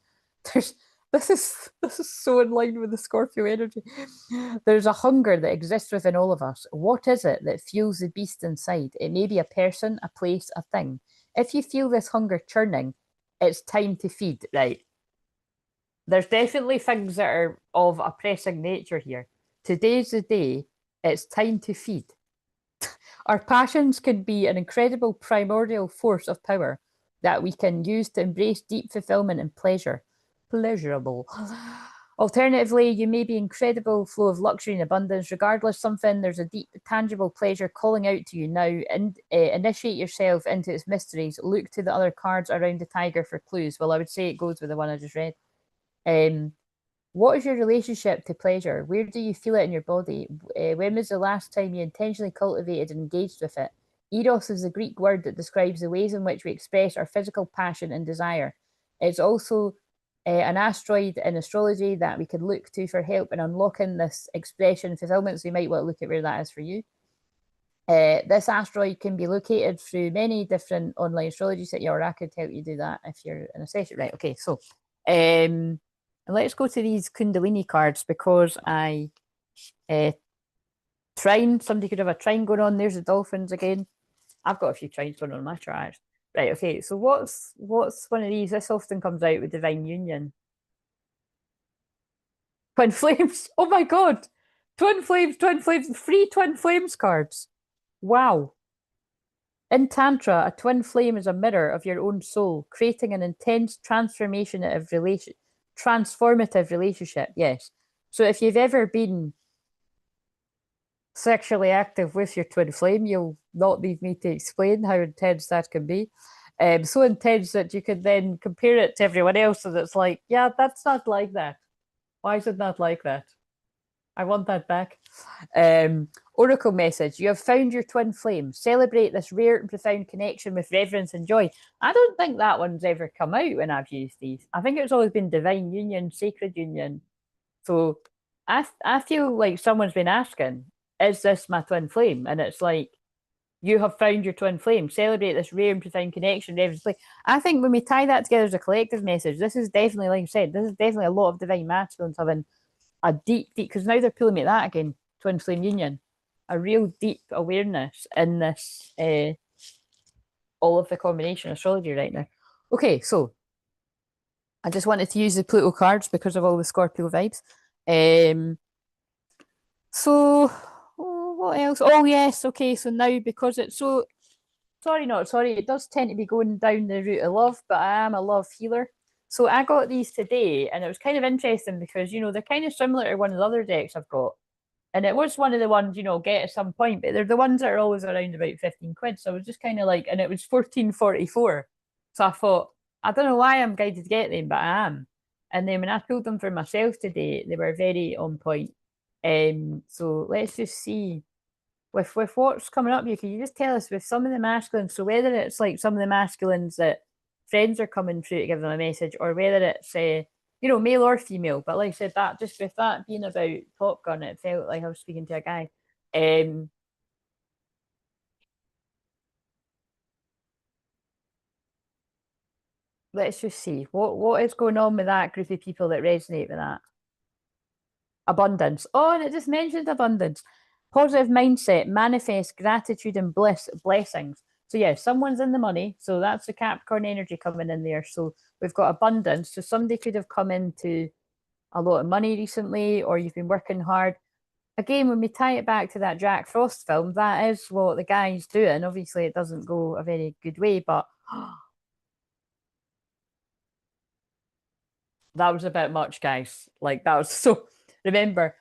There's this is so in line with the Scorpio energy. There's a hunger that exists within all of us. What is it that fuels the beast inside? It may be a person, a place, a thing. If you feel this hunger churning, it's time to feed, right? There's definitely things that are of a pressing nature here. Today's the day. It's time to feed. Our passions can be an incredible primordial force of power that we can use to embrace deep fulfillment and pleasure. Pleasurable. Alternatively, you may be incredible flow of luxury and abundance. Regardless, something there's a deep, tangible pleasure calling out to you now. And initiate yourself into its mysteries. Look to the other cards around the tiger for clues. Well, I would say it goes with the one I just read. What is your relationship to pleasure? Where do you feel it in your body? When was the last time you intentionally cultivated and engaged with it? Eros is the Greek word that describes the ways in which we express our physical passion and desire. It's also an asteroid in astrology that we could look to for help in unlocking this expression fulfillment. So you might want to look at where that is for you. This asteroid can be located through many different online astrology sites, or I could help you do that if you're in a session. Right, okay, so let's go to these Kundalini cards because trine, somebody could have a trine going on. There's the dolphins again. I've got a few trines going on my chart. Right, okay, so what's one of these? This often comes out with divine union. Twin flames. Oh my god. Twin flames, 3 twin flames cards. Wow. In Tantra, a twin flame is a mirror of your own soul, creating an intense transformative relationship. Yes. So if you've ever been sexually active with your twin flame, you'll not need me to explain how intense that can be. So intense that you can then compare it to everyone else, and it's like, yeah, that's not like that. Why is it not like that? I want that back. Oracle message. You have found your twin flame. Celebrate this rare and profound connection with reverence and joy. I don't think that one's ever come out when I've used these. I think it's always been divine union, sacred union. So I feel like someone's been asking, is this my twin flame? And it's like, you have found your twin flame. Celebrate this rare and profound connection, reverence. I think when we tie that together as a collective message, this is definitely, like I said, this is definitely a lot of divine masculines having a deep, because now they're pulling me at that again, twin flame union, a real deep awareness in this, all of the combination astrology right now. Okay, so I just wanted to use the Pluto cards because of all the Scorpio vibes. So what else? Oh yes, okay. So now because it's so sorry, it does tend to be going down the route of love, but I am a love healer. So I got these today, and it was kind of interesting because they're kind of similar to one of the other decks I've got. And it was one of the ones, get at some point, but they're the ones that are always around about 15 quid. So I was just kind of like, and it was 14.44. So I thought, I don't know why I'm guided to get them, but I am. And then when I pulled them for myself today, they were very on point. So let's just see with what's coming up here. Can you just tell us with some of the masculines? So whether it's like some of the masculines that friends are coming through to give them a message, or whether it's male or female. But like I said, that just with that being about Top Gun, it felt like I was speaking to a guy. Let's just see what is going on with that group of people that resonate with that. Abundance. Oh, and it just mentioned abundance. Positive mindset, manifest gratitude and blessings. So yeah, someone's in the money. So that's the Capricorn energy coming in there. So we've got abundance. So somebody could have come into a lot of money recently, or you've been working hard. again, when we tie it back to that Jack Frost film, that is what the guy's doing. Obviously, it doesn't go a very good way, but that was a bit much, guys. Like, that was so. Remember,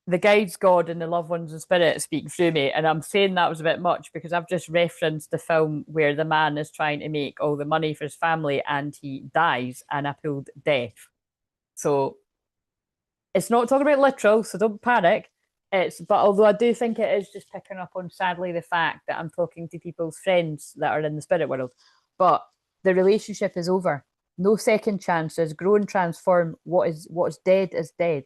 the guides, God, and the loved ones and spirit speak through me. And I'm saying that was a bit much because I've just referenced the film where the man is trying to make all the money for his family and he dies, and I pulled death. So it's not talking about literal, so don't panic. But although I do think it is just picking up on, sadly, the fact that I'm talking to people's friends that are in the spirit world. But the relationship is over. No second chances. Grow and transform. What's dead is dead.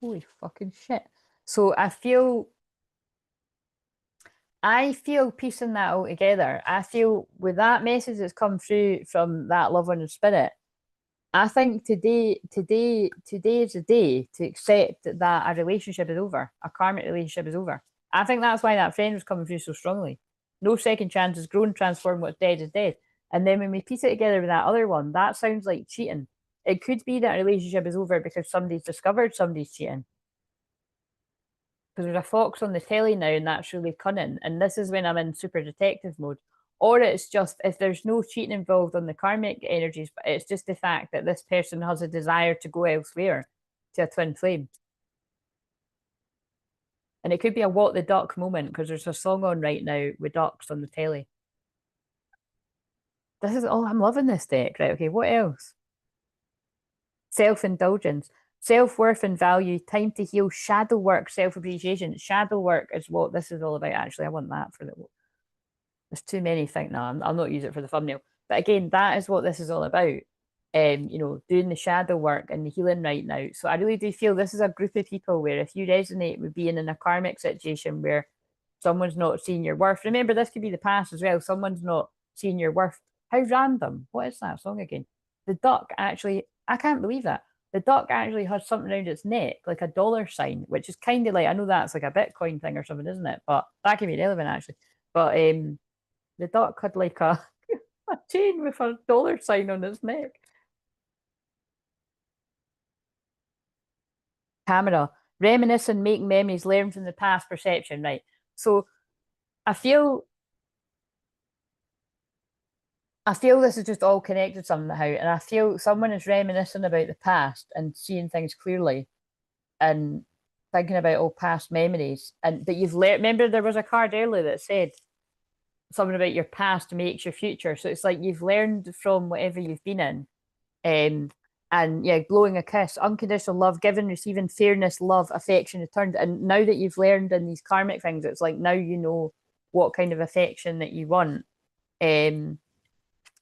Holy fucking shit. So I feel piecing that all together. I feel with that message that's come through from that love and spirit, I think today is the day to accept that a relationship is over, a karmic relationship is over. I think that's why that friend was coming through so strongly. No second chances, grow and transform, what's dead is dead. And then when we piece it together with that other one, that sounds like cheating. It could be that a relationship is over because somebody's discovered somebody's cheating. Because there's a fox on the telly now, and that's really cunning. And this is when I'm in super detective mode. Or it's just, if there's no cheating involved on the karmic energies, but it's just the fact that this person has a desire to go elsewhere to a twin flame. And it could be a what the duck moment because there's a song on right now with ducks on the telly. This is, oh, I'm loving this deck. Right, okay, what else? Self-indulgence, self-worth and value, time to heal, shadow work, self-appreciation. Shadow work is what this is all about. Actually, I want that for the, there's too many things now. I'll not use it for the thumbnail. But again, that is what this is all about. Doing the shadow work and the healing right now. So I really do feel this is a group of people where if you resonate with being in a karmic situation where someone's not seeing your worth, remember this could be the past as well. Someone's not seeing your worth. How random. What is that song again? The duck actually, I can't believe that. The duck actually has something around its neck, like a dollar sign, which is kind of like, I know that's like a Bitcoin thing or something, isn't it? But that can be relevant actually. But the duck had like a chain with a dollar sign on its neck. Camera, reminisce and make memories, learn from the past, perception, right? So I feel this is just all connected somehow, and I feel someone is reminiscing about the past and seeing things clearly and thinking about all past memories. And but you've learned. Remember, there was a card earlier that said something about your past makes your future. So it's like you've learned from whatever you've been in. And yeah, blowing a kiss, unconditional love, giving, receiving, fairness, love, affection returned. And now that you've learned in these karmic things, it's like now you know what kind of affection that you want. Um,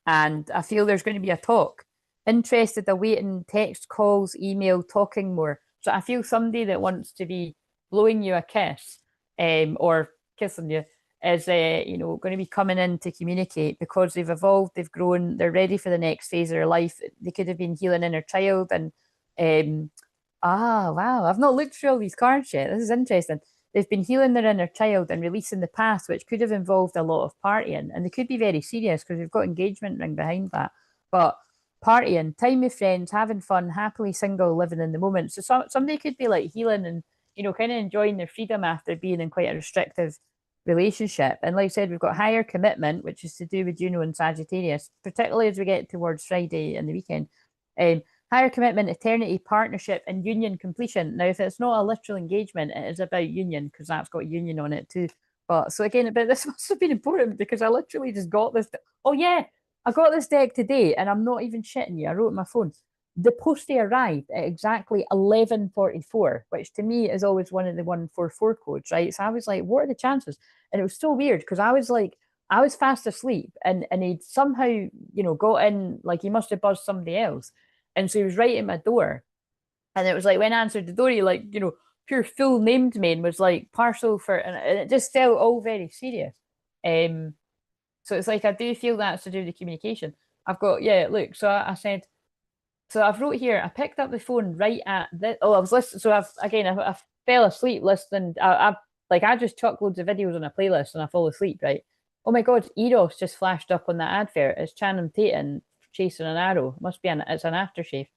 and I feel there's going to be a talk. Interested, awaiting text, calls, email, talking more. So I feel somebody that wants to be blowing you a kiss, or kissing you, is going to be coming in to communicate because they've evolved, they've grown, they're ready for the next phase of their life. They could have been healing inner child, and wow, I've not looked through all these cards yet. This is interesting. They've been healing their inner child and releasing the past, which could have involved a lot of partying, and they could be very serious because we've got engagement ring behind that. But partying, time with friends, having fun, happily single, living in the moment. So somebody could be like healing and kind of enjoying their freedom after being in quite a restrictive relationship. And like I said, we've got higher commitment, which is to do with Juno and Sagittarius, particularly as we get towards Friday and the weekend. Higher commitment, eternity, partnership, and union completion. Now, if it's not a literal engagement, it is about union because that's got union on it too. But so again, but this must have been important because I literally just got this. Oh yeah, I got this deck today, and I'm not even shitting you. I wrote on my phone. The postie arrived at exactly 11:44, which to me is always one of the 144 codes, right? So I was like, what are the chances? And it was so weird because I was like, I was fast asleep, and he'd somehow, got in, like he must have buzzed somebody else. And so he was right at my door. And it was like when I answered the door, he like, pure full named me and was like parcel for, and it just felt all very serious. So it's like I do feel that's to do with the communication. I've got, yeah, look, so I said, so I've wrote here, I picked up the phone right at this. Oh, I was listening. So I fell asleep listening. I just chuck loads of videos on a playlist and I fall asleep, right? Oh my God, Eros just flashed up on that advert. It's Channing Tatum chasing an arrow. It's an aftershave.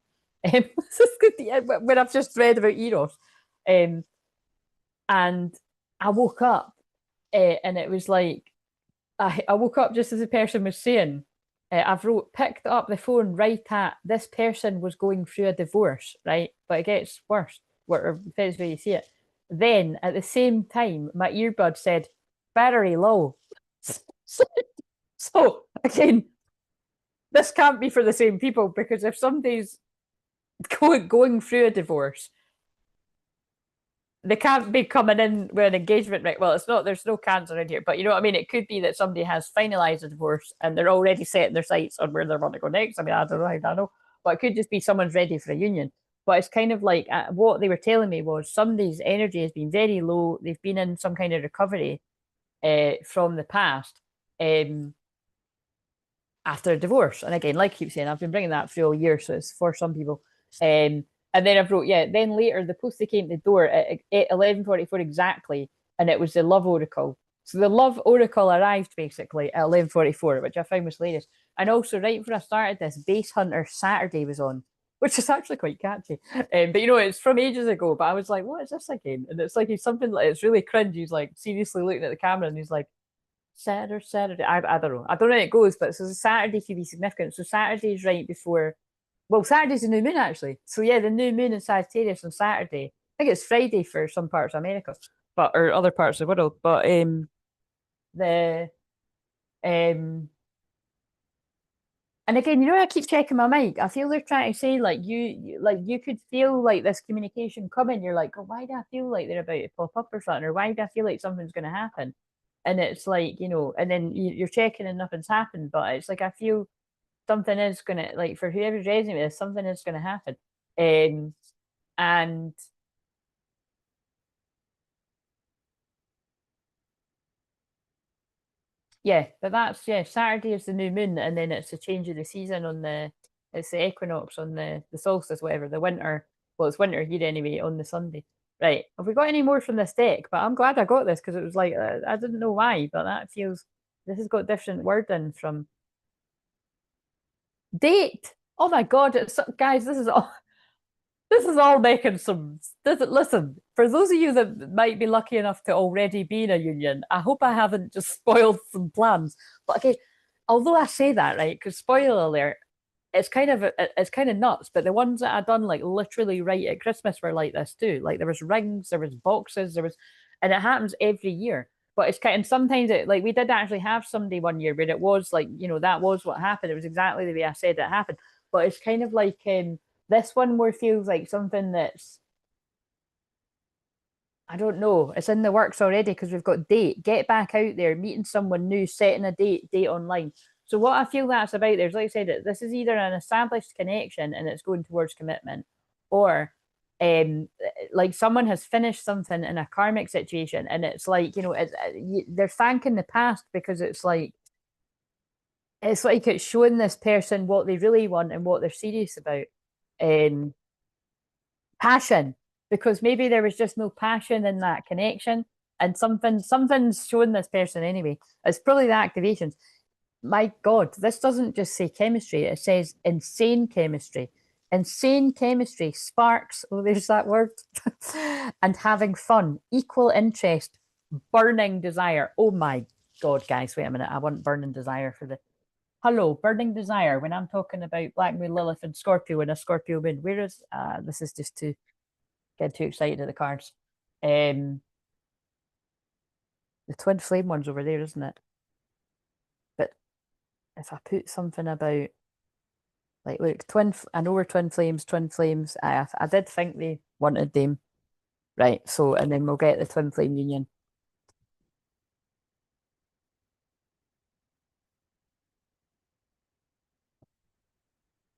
When I've just read about Eros. And I woke up and it was like, I woke up just as the person was saying, picked up the phone right at this person was going through a divorce, right? But it gets worse, whatever depends where you see it. Then at the same time, my earbud said, battery low. So again, this can't be for the same people because if somebody's going through a divorce, they can't be coming in with an engagement ring. Well, it's not, there's no cancer in here, but you know what I mean? It could be that somebody has finalized a divorce and they're already setting their sights on where they want to go next. I mean, I don't know, I don't know. But it could just be someone's ready for a union. But it's kind of like what they were telling me was somebody's energy has been very low. They've been in some kind of recovery from the past after a divorce. And again, like I keep saying, I've been bringing that through all year, so it's for some people. And then I wrote, yeah, then later the post they came to the door at 11:44 exactly, and it was the love oracle. So the love oracle arrived basically at 11:44, which I found was hilarious. And also, right before I started this, Base Hunter Saturday was on, which is actually quite catchy. But you know, it's from ages ago, but I was like, what is this again? And it's like he's something like, it's really cringe. He's like seriously looking at the camera and he's like, Saturday. I don't know. I don't know how it goes, but so Saturday could be significant. So Saturday's right before, well, Saturday's the new moon actually. So yeah, the new moon in Sagittarius on Saturday. I think it's Friday for some parts of America, but or other parts of the world. But the um and again, you know, I keep checking my mic. I feel they're trying to say like like you could feel like this communication coming. You're like, oh, why do I feel like they're about to pop up or something, or why do I feel like something's going to happen? And it's like, you know, and then you're checking and nothing's happened, but it's like I feel something is gonna, like, for whoever's raising with this, something is gonna happen. And yeah, but that's, yeah, Saturday is the new moon, and then it's the change of the season on it's the equinox on the solstice, whatever, the winter. Well, it's winter here anyway on the Sunday. Right. Have we got any more from this deck? But I'm glad I got this because it was like I didn't know why, but that feels, this has got different wording from date. Oh my god, it's, guys, this is all making some. Listen, for those of you that might be lucky enough to already be in a union, I hope I haven't just spoiled some plans. But okay, although I say that, right, because spoiler alert, it's kind of nuts. But the ones that I done like literally right at Christmas were like this too. Like there was rings, there was boxes, there was, and it happens every year. But it's kind, and sometimes it, like we did actually have somebody one year where it was like, you know, that was what happened. It was exactly the way I said it happened. But it's kind of like this one more feels like something that's, I don't know, it's in the works already because we've got date, get back out there, meeting someone new, setting a date online. So what I feel that's about, there's, like I said, this is either an established connection and it's going towards commitment, or like someone has finished something in a karmic situation and it's like, you know, they're thanking the past because it's like it's showing this person what they really want and what they're serious about. Um, Passion, because maybe there was just no passion in that connection, and something's shown this person anyway. It's probably the activations. My god, this doesn't just say chemistry, it says insane chemistry. Insane chemistry, sparks, oh, there's that word, and having fun, equal interest, burning desire. Oh my god, guys, wait a minute, I want burning desire for the, hello, burning desire, when I'm talking about Black Moon, Lilith, and Scorpio and a Scorpio moon. Where is this is just too, get too excited at the cards. The twin flame one's over there, isn't it? But if I put something about, like, look, I know we're twin flames, twin flames. I did think they wanted them, right? So, and then we'll get the twin flame union.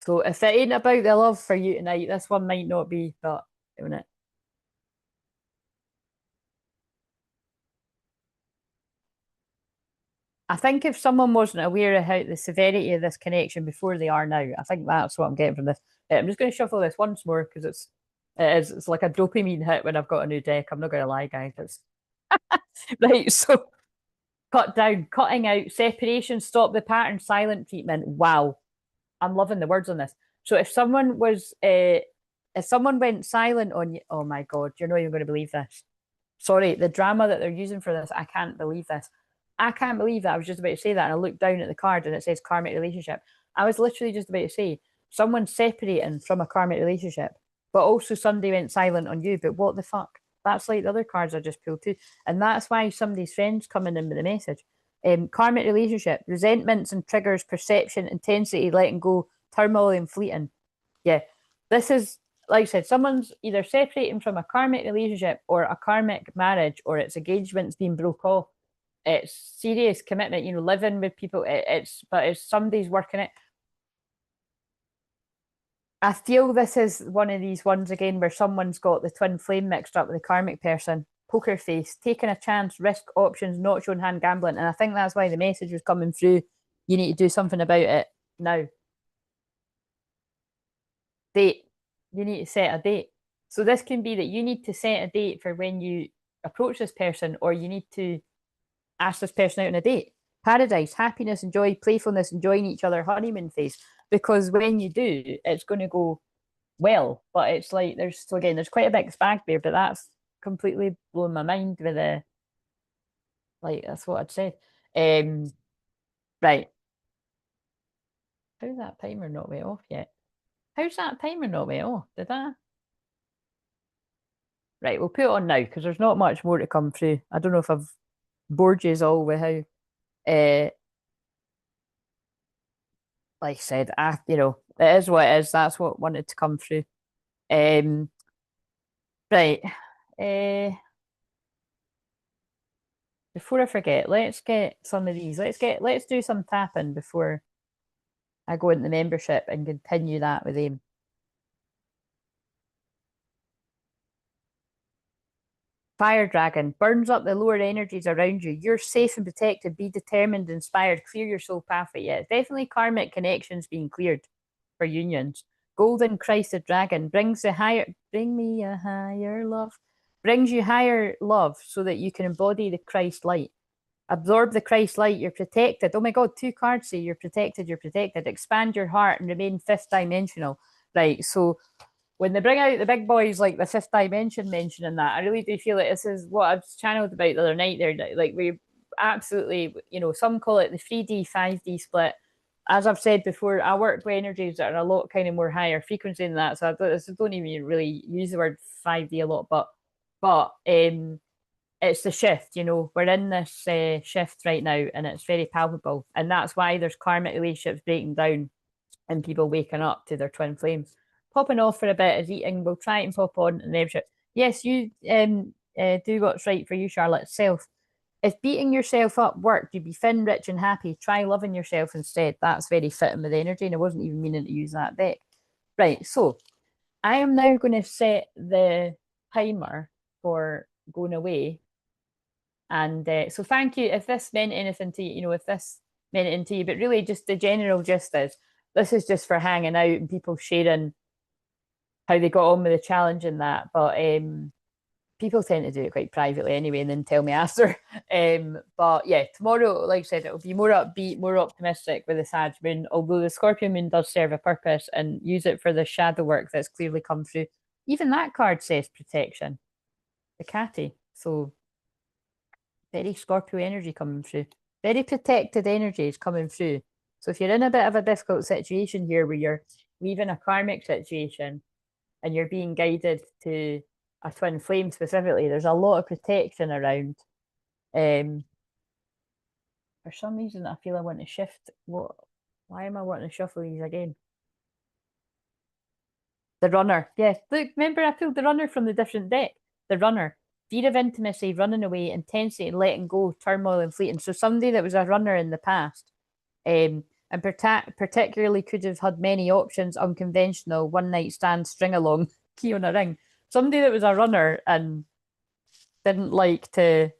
So if it ain't about the love for you tonight, this one might not be, but doing it. I think if someone wasn't aware of how the severity of this connection before they are now, I think that's what I'm getting from this. I'm just going to shuffle this once more because it's like a dopamine hit when I've got a new deck. I'm not going to lie, guys. It's right. So cut down, cutting out, separation, stop the pattern, silent treatment. Wow, I'm loving the words on this. So if someone was if someone went silent on you, oh my God, you're not even going to believe this. Sorry, the drama that they're using for this, I can't believe this. I can't believe that. I was just about to say that, and I looked down at the card and it says karmic relationship. I was literally just about to say someone separating from a karmic relationship, but also somebody went silent on you. But what the fuck? That's like the other cards I just pulled too. And that's why somebody's friends coming in with a message. Karmic relationship, resentments and triggers, perception, intensity, letting go, turmoil and fleeting. Yeah, this is, like I said, someone's either separating from a karmic relationship or a karmic marriage, or its engagement's being broke off. It's serious commitment, living with people. But it's somebody's working it. I feel this is one of these ones again where someone's got the twin flame mixed up with the karmic person. Poker face, taking a chance, risk options, not shown hand gambling. And I think that's why the message was coming through. You need to do something about it now. Date. You need to set a date. So this can be that you need to set a date for when you approach this person, or you need to ask this person out on a date. Paradise, happiness and joy, playfulness, enjoying each other, honeymoon phase. Because when you do, it's going to go well. But it's like there's quite a big spag there, but that's completely blown my mind with the that's what I'd said. Right. How's that timer not went off yet? How's that timer not went off? Did that? Right, we'll put it on now because there's not much more to come through. I don't know if I've bored you all with how like I said, it is what it is. That's what wanted to come through. Right. Before I forget, let's get some of these. Let's do some tapping before I go into membership and continue that with him. Fire Dragon burns up the lower energies around you. You're safe and protected. Be determined, inspired. Clear your soul pathway. Yeah, definitely karmic connections being cleared for unions. Golden Christ the Dragon bring me a higher love. Brings you higher love so that you can embody the Christ light. Absorb the Christ light. You're protected. Oh my God, 2 cards say you're protected. You're protected. Expand your heart and remain 5th dimensional. Right. So when they bring out the big boys like the 5th dimension mentioning that, I really do feel like this is what I've channeled about the other night there. Like we absolutely, some call it the 3D, 5D split. As I've said before, I work with energies that are a lot kind of more higher frequency than that. So I don't even really use the word 5D a lot, but it's the shift, we're in this shift right now and it's very palpable. And that's why there's karmic relationships breaking down and people waking up to their twin flames. Popping off for a bit is eating. We'll try and pop on and membership. Yes, you do what's right for you, Charlotte. Self. If beating yourself up worked, you'd be thin, rich, and happy. Try loving yourself instead. That's very fitting with energy, and I wasn't even meaning to use that deck. Right, so I am now going to set the timer for going away. And so thank you. If this meant anything to you, if this meant anything to you, but really just the general gist is this is just for hanging out and people sharing how they got on with the challenge and that. But people tend to do it quite privately anyway and then tell me after. But yeah, tomorrow, like I said, it'll be more upbeat, more optimistic with the Sag moon, although the Scorpio moon does serve a purpose, and use it for the shadow work that's clearly come through. Even that card says protection, the catty. So very Scorpio energy coming through. Very protected energy is coming through. So if you're in a bit of a difficult situation here where you're leaving a karmic situation and you're being guided to a twin flame specifically, there's a lot of protection around. For some reason, I feel I want to shift. Why am I wanting to shuffle these again? The runner. Yeah, look, remember I pulled the runner from the different deck. The runner. Fear of intimacy, running away, intensity, and letting go, turmoil and fleeting. So somebody that was a runner in the past, and particularly could have had many options, unconventional, one night stand, string along, key on a ring. Somebody that was a runner and didn't like to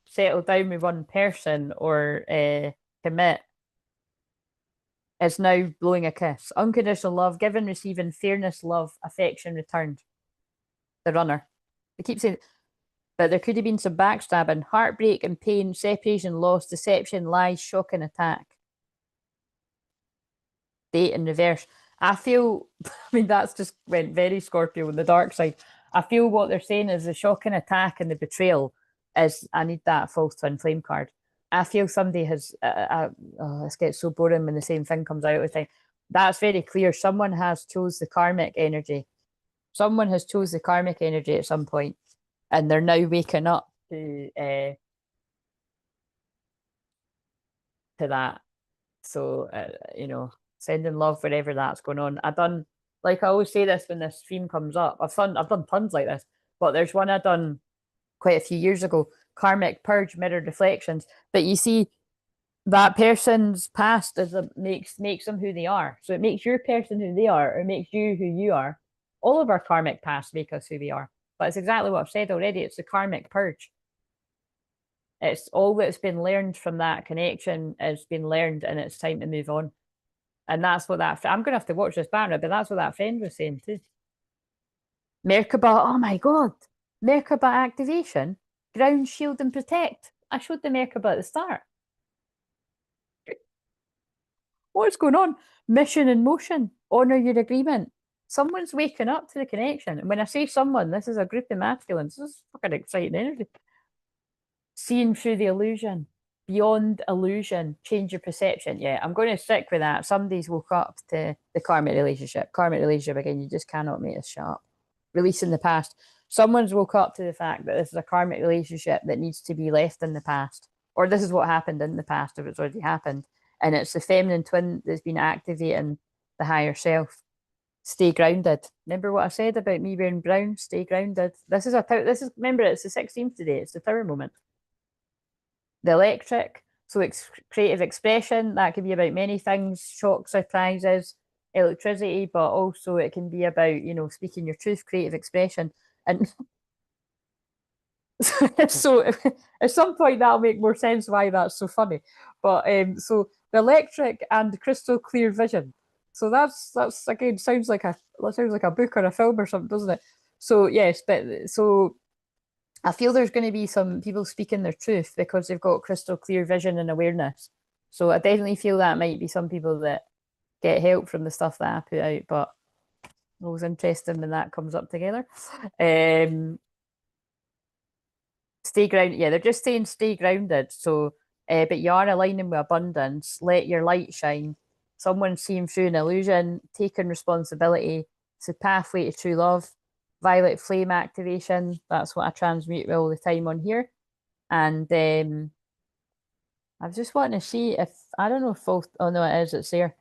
settle down with one person or commit is now blowing a kiss. Unconditional love, giving, receiving, fairness, love, affection returned. The runner. They keep saying, but there could have been some backstabbing, heartbreak and pain, separation, loss, deception, lies, shock and attack. Date in reverse. I feel, I mean, that's just went very Scorpio on the dark side. I feel what they're saying is the shocking attack and the betrayal is, I need that false twin flame card. I feel somebody has, oh, this gets so boring when the same thing comes out with time. That's very clear. Someone has chose the karmic energy. Someone has chose the karmic energy at some point, and they're now waking up to that. So, sending love wherever that's going on. Like I always say this when this stream comes up. I've done tons like this, but there's one I done quite a few years ago. Karmic purge, mirror reflections. But you see, that person's past makes them who they are. So it makes your person who they are, or it makes you who you are. All of our karmic past make us who we are. But it's exactly what I've said already. It's the karmic purge. It's all that's been learned from that connection has been learned, and it's time to move on. And that's what I'm going to have to watch this banner, but that's what that friend was saying too. Merkaba, oh my God. Merkaba activation, ground, shield, and protect. I showed the Merkaba at the start. What's going on? Mission in motion, honor your agreement. Someone's waking up to the connection. And when I say someone, this is a group of masculines. This is fucking exciting energy. Seeing through the illusion, beyond illusion, change your perception. Yeah, I'm going to stick with that. Somebody's woke up to the karmic relationship. Karmic relationship, again, you just cannot make this shut up. Releasing the past. Someone's woke up to the fact that this is a karmic relationship that needs to be left in the past. Or this is what happened in the past if it's already happened. And it's the feminine twin that's been activating the higher self. Stay grounded. Remember what I said about me wearing brown? Stay grounded. Remember, it's the 16th today. It's the tower moment. The electric, so it's creative expression. That can be about many things, shock, surprises, electricity, but also it can be about, speaking your truth, creative expression. And so at some point that'll make more sense why that's so funny. But so the electric and crystal clear vision. So that's again sounds like a book or a film or something, doesn't it? So yes, but so I feel there's going to be some people speaking their truth because they've got crystal clear vision and awareness. So I definitely feel that might be some people that get help from the stuff that I put out, but always interesting when that comes up together. Stay grounded. Yeah, they're just saying stay grounded. So, but you are aligning with abundance. Let your light shine. Someone seeing through an illusion, taking responsibility. It's a pathway to true love. Violet flame activation. That's what I transmute all the time on here. And I was just wanting to see if I don't know if false. Oh no, it is. It's there.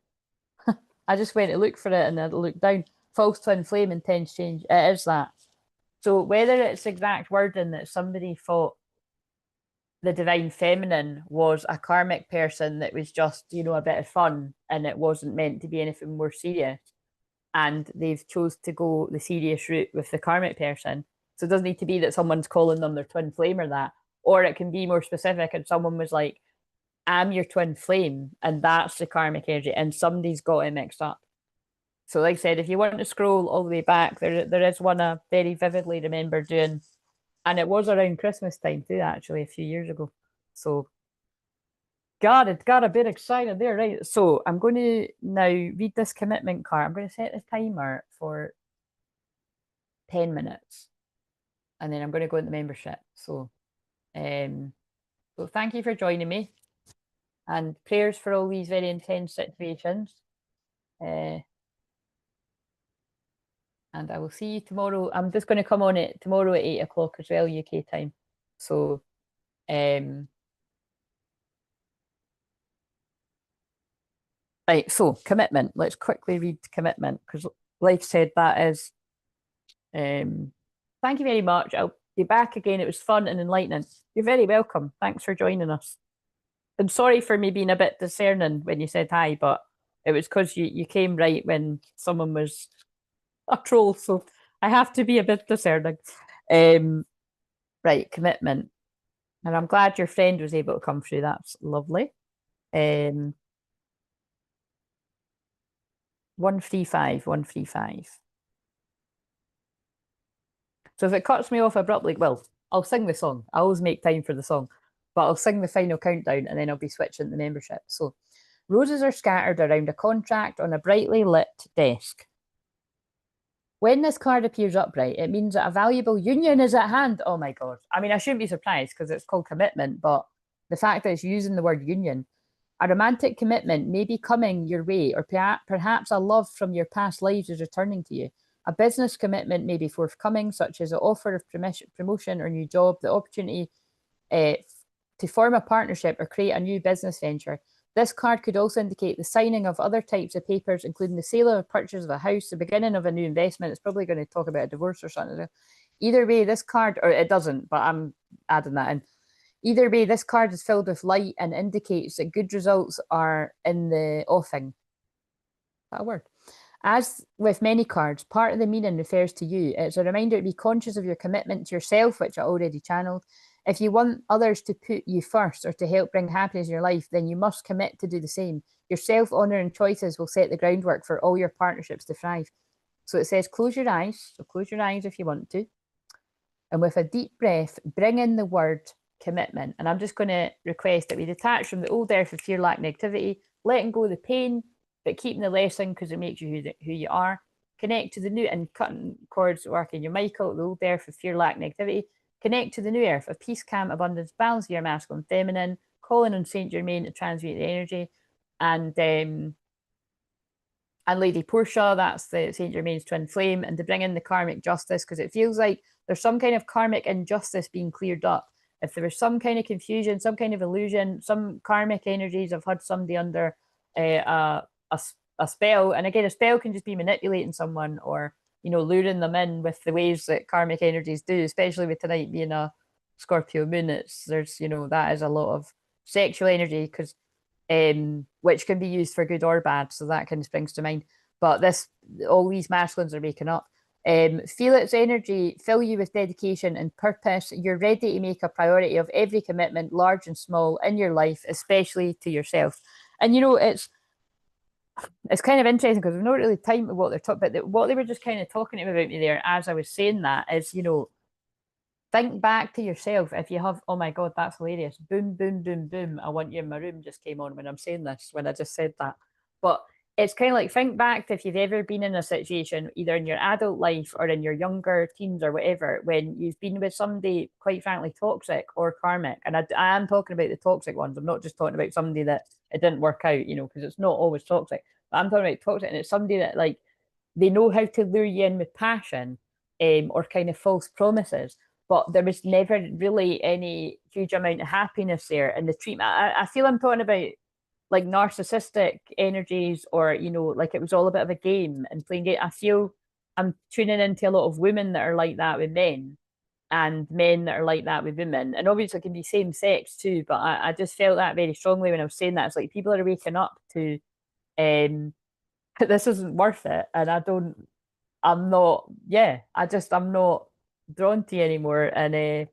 I just went to look for it and I looked down. False twin flame intense change. It is that. So whether it's exact wording that somebody thought the divine feminine was a karmic person that was just, a bit of fun and it wasn't meant to be anything more serious, and they've chose to go the serious route with the karmic person. So it doesn't need to be that someone's calling them their twin flame or that, or it can be more specific and someone was like, I'm your twin flame, and that's the karmic energy, and somebody's got it mixed up. So like I said, if you want to scroll all the way back, there is one I very vividly remember doing, and it was around Christmas time too, actually, a few years ago. So God, it got a bit excited there, right? So I'm going to now read this commitment card. I'm going to set the timer for 10 minutes, and then I'm going to go into membership. So thank you for joining me, and prayers for all these very intense situations. And I will see you tomorrow. I'm just going to come on it tomorrow at 8 o'clock as well, UK time. So, right. So commitment. Let's quickly read commitment because, like I said, that is. Thank you very much. I'll be back again. It was fun and enlightening. You're very welcome. Thanks for joining us. And sorry for me being a bit discerning when you said hi, but it was because you came right when someone was a troll, so I have to be a bit discerning. Right, commitment. And I'm glad your friend was able to come through. That's lovely. 135, 135. So if it cuts me off abruptly, well, I'll sing the song. I always make time for the song, but I'll sing the final countdown and then I'll be switching the membership. So Roses are scattered around a contract on a brightly lit desk. When this card appears upright, it means that a valuable union is at hand. Oh my God. I mean, I shouldn't be surprised because it's called commitment, but the fact that it's using the word union, a romantic commitment may be coming your way, or perhaps a love from your past lives is returning to you. A business commitment may be forthcoming, such as an offer of promotion or new job, the opportunity to form a partnership or create a new business venture. This card could also indicate the signing of other types of papers, including the sale or purchase of a house, the beginning of a new investment. It's probably going to talk about a divorce or something. Either way, this card, or it doesn't, but I'm adding that in. Either way, this card is filled with light and indicates that good results are in the offing. Is that a word? As with many cards, part of the meaning refers to you. It's a reminder to be conscious of your commitment to yourself, which I already channeled. If you want others to put you first or to help bring happiness in your life, then you must commit to do the same. Your self-honor and choices will set the groundwork for all your partnerships to thrive. So it says, close your eyes. So close your eyes if you want to. And with a deep breath, bring in the word commitment. And I'm just going to request that we detach from the old earth of fear, lack, negativity, letting go of the pain, but keeping the lesson because it makes you who you are. Connect to the new, and cutting cords working your Michael, the old earth of fear, lack, negativity. Connect to the new earth of peace, calm, abundance, balance of your masculine and feminine, calling on Saint Germain to transmute the energy. And Lady Portia, that's the Saint Germain's twin flame, and to bring in the karmic justice, because it feels like there's some kind of karmic injustice being cleared up. If there was some kind of confusion, some kind of illusion, some karmic energies have had somebody under a spell. And again, a spell can just be manipulating someone or, you know, luring them in with the ways that karmic energies do, especially with tonight being a Scorpio moon. There's, you know, that is a lot of sexual energy because which can be used for good or bad. So that kind of springs to mind. But all these masculines are waking up. Feel its energy, fill you with dedication and purpose. You're ready to make a priority of every commitment, large and small, in your life, especially to yourself. And you know, it's kind of interesting because we've not really timed what they're talking about. What they were just kind of talking about me there as I was saying that is, you know, think back to yourself. If you have, oh my God, that's hilarious. Boom, boom, boom, boom. I want you in my room just came on when I'm saying this, when I just said that. But it's kind of like, think back to if you've ever been in a situation, either in your adult life or in your younger teens or whatever, when you've been with somebody, quite frankly, toxic or karmic. And I am talking about the toxic ones. I'm not just talking about somebody that it didn't work out, you know, because it's not always toxic. But I'm talking about toxic, and it's somebody that, like, they know how to lure you in with passion or kind of false promises, but there was never really any huge amount of happiness there in the treatment. I feel I'm talking about like narcissistic energies, or, you know, like it was all a bit of a game and playing game. I feel I'm tuning into a lot of women that are like that with men, and men that are like that with women. And obviously it can be same sex too, but I just felt that very strongly when I was saying that. It's like people are waking up to this isn't worth it. And I'm not, yeah, I'm not drawn to you anymore. And it's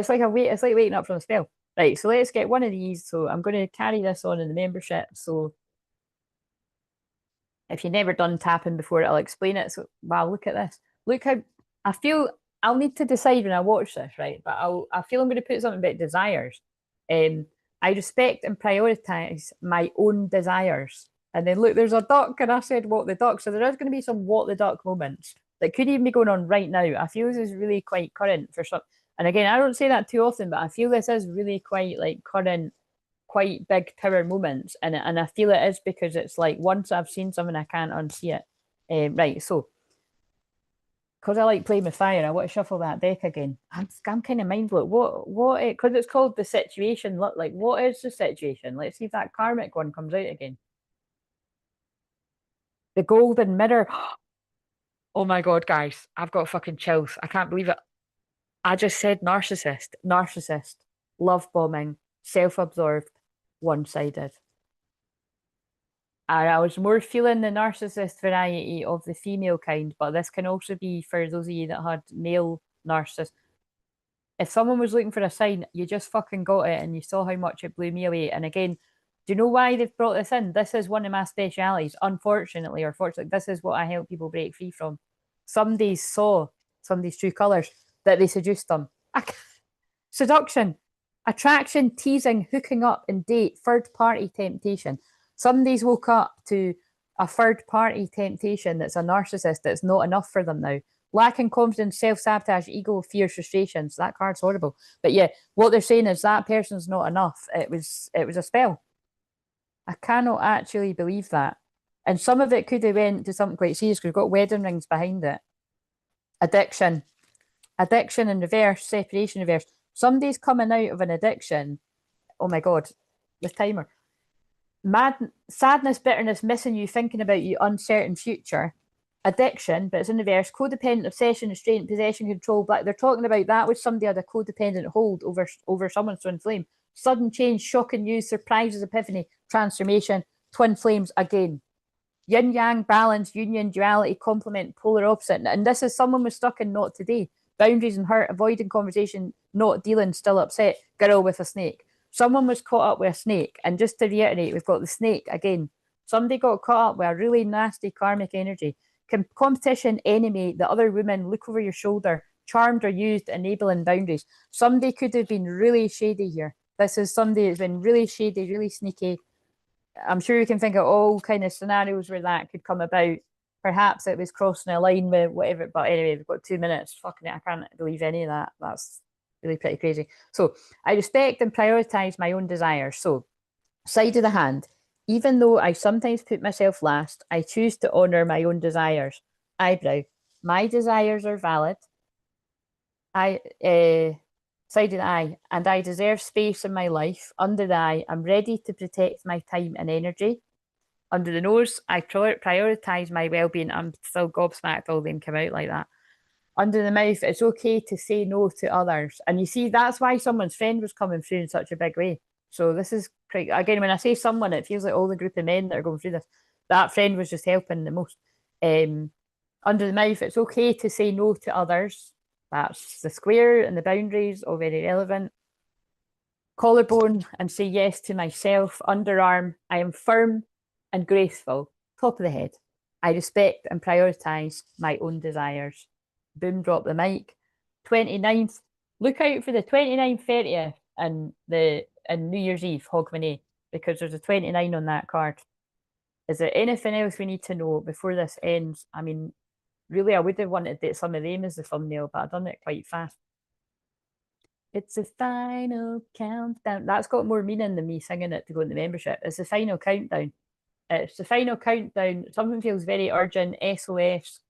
like it's like waking up from a spell. Right, so let's get one of these. So I'm going to carry this on in the membership. So if you've never done tapping before, I'll explain it. So wow, look at this. Look how I feel. I'll need to decide when I watch this, right? But I feel I'm going to put something about desires. I respect and prioritize my own desires. And then look, there's a duck, and I said walk the duck. So there is going to be some walk the duck moments that could even be going on right now. I feel this is really quite current for some. And again, I don't say that too often, but I feel this is really quite like current, quite big power moments. And I feel it is because it's like once I've seen something, I can't unsee it. Right, so because I like playing with fire, I want to shuffle that deck again. I'm kind of mindful. What? Because it's called the situation. Look, like, what is the situation? Let's see if that karmic one comes out again. The golden mirror. Oh my God, guys, I've got fucking chills. I can't believe it. I just said narcissist, love bombing, self-absorbed, one-sided. And I was more feeling the narcissist variety of the female kind, but this can also be for those of you that had male narcissists. If someone was looking for a sign, you just fucking got it, and you saw how much it blew me away. And again, do you know why they've brought this in? This is one of my specialities. Unfortunately, or fortunately, this is what I help people break free from. Somebody saw somebody's true colours, that they seduced them. Seduction. Attraction, teasing, hooking up and date, third party temptation. Somebody's woke up to a third party temptation that's a narcissist that's not enough for them now. Lacking confidence, self sabotage, ego, fears, frustrations. That card's horrible. But yeah, what they're saying is that person's not enough. It was a spell. I cannot actually believe that. And some of it could have went to something quite serious because we've got wedding rings behind it. Addiction. Addiction in reverse, separation in reverse. Somebody's coming out of an addiction. Oh my God, the timer. Sadness, bitterness, missing you, thinking about you, uncertain future. Addiction, but it's in reverse. Codependent, obsession, restraint, possession, control. But they're talking about that with somebody had a codependent hold over someone's twin flame. Sudden change, shocking news, surprises, epiphany, transformation, twin flames again. Yin yang, balance, union, duality, complement, polar opposite. And this is someone was stuck in not today. Boundaries and hurt, avoiding conversation, not dealing, still upset. Girl with a snake. Someone was caught up with a snake. And just to reiterate, we've got the snake again. Somebody got caught up with a really nasty karmic energy. Competition, enemy, the other woman, look over your shoulder, charmed or used, enabling boundaries. Somebody could have been really shady here. This is somebody that's been really shady, really sneaky. I'm sure you can think of all kind of scenarios where that could come about. Perhaps it was crossing a line with whatever, but anyway, we've got 2 minutes. Fucking it, I can't believe any of that. That's really pretty crazy. So I respect and prioritize my own desires. So side of the hand, even though I sometimes put myself last, I choose to honor my own desires. Eyebrow, my desires are valid. Side of the eye, and I deserve space in my life. Under the eye, I'm ready to protect my time and energy. Under the nose, I prioritize my well-being. I'm still gobsmacked all of them come out like that. Under the mouth, it's okay to say no to others. And you see, that's why someone's friend was coming through in such a big way. So this is great. Again, when I say someone, it feels like all the group of men that are going through this. That friend was just helping the most. Under the mouth, it's okay to say no to others. That's the square and the boundaries, all very relevant. Collarbone and say yes to myself. Underarm, I am firm and graceful. Top of the head, I respect and prioritize my own desires. Boom, drop the mic. 29th, look out for the 29th, 30th, and New Year's Eve, Hogmanay, because there's a 29 on that card. Is there anything else we need to know before this ends? I mean, really, I would have wanted some of them as the thumbnail, but I've done it quite fast. It's the final countdown. That's got more meaning than me singing it to go in the membership. It's the final countdown. It's the final countdown. Something feels very urgent. SOS.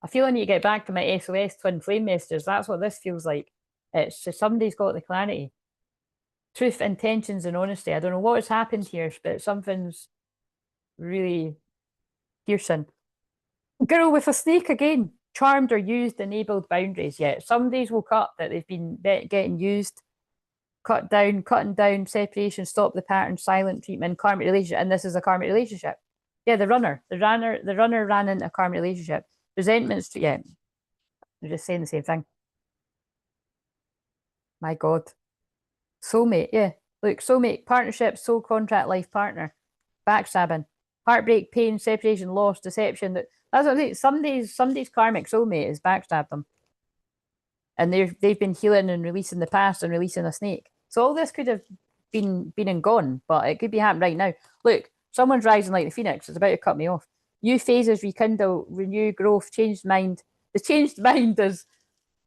I feel I need to get back to my SOS twin flame messages. That's what this feels like. It's just somebody's got the clarity. Truth, intentions, and honesty. I don't know what has happened here, but something's really piercing. Girl with a snake again. Charmed or used, enabled boundaries. Yeah, somebody's woke up that they've been getting used, cutting down, separation, stop the pattern, silent treatment, karmic relationship, and this is a karmic relationship. Yeah, the runner ran into a karmic relationship. Resentments, yeah, they're just saying the same thing. My God, soulmate, yeah. Look, soulmate, partnership, soul contract, life partner, backstabbing, heartbreak, pain, separation, loss, deception. That's what I'm saying. Somebody's karmic soulmate has backstabbed them, and they've been healing and releasing the past and releasing a snake. So all this could have been and gone, but it could be happening right now. Look, someone's rising like the phoenix. It's about to cut me off. New phases, rekindle, renew, growth, changed mind. The changed mind is,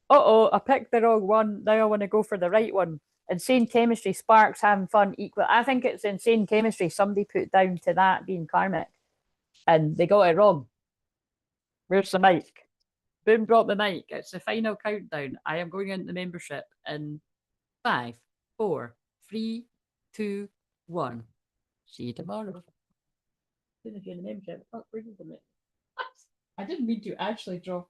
I picked the wrong one. Now I want to go for the right one. Insane chemistry, sparks, having fun, equal. I think it's insane chemistry somebody put down to that being karmic, and they got it wrong. Where's the mic? Boom, drop the mic. It's the final countdown. I am going into the membership in 5, 4, 3, 2, 1. See you tomorrow. If you're in the membership, where did the mic? I didn't mean to actually drop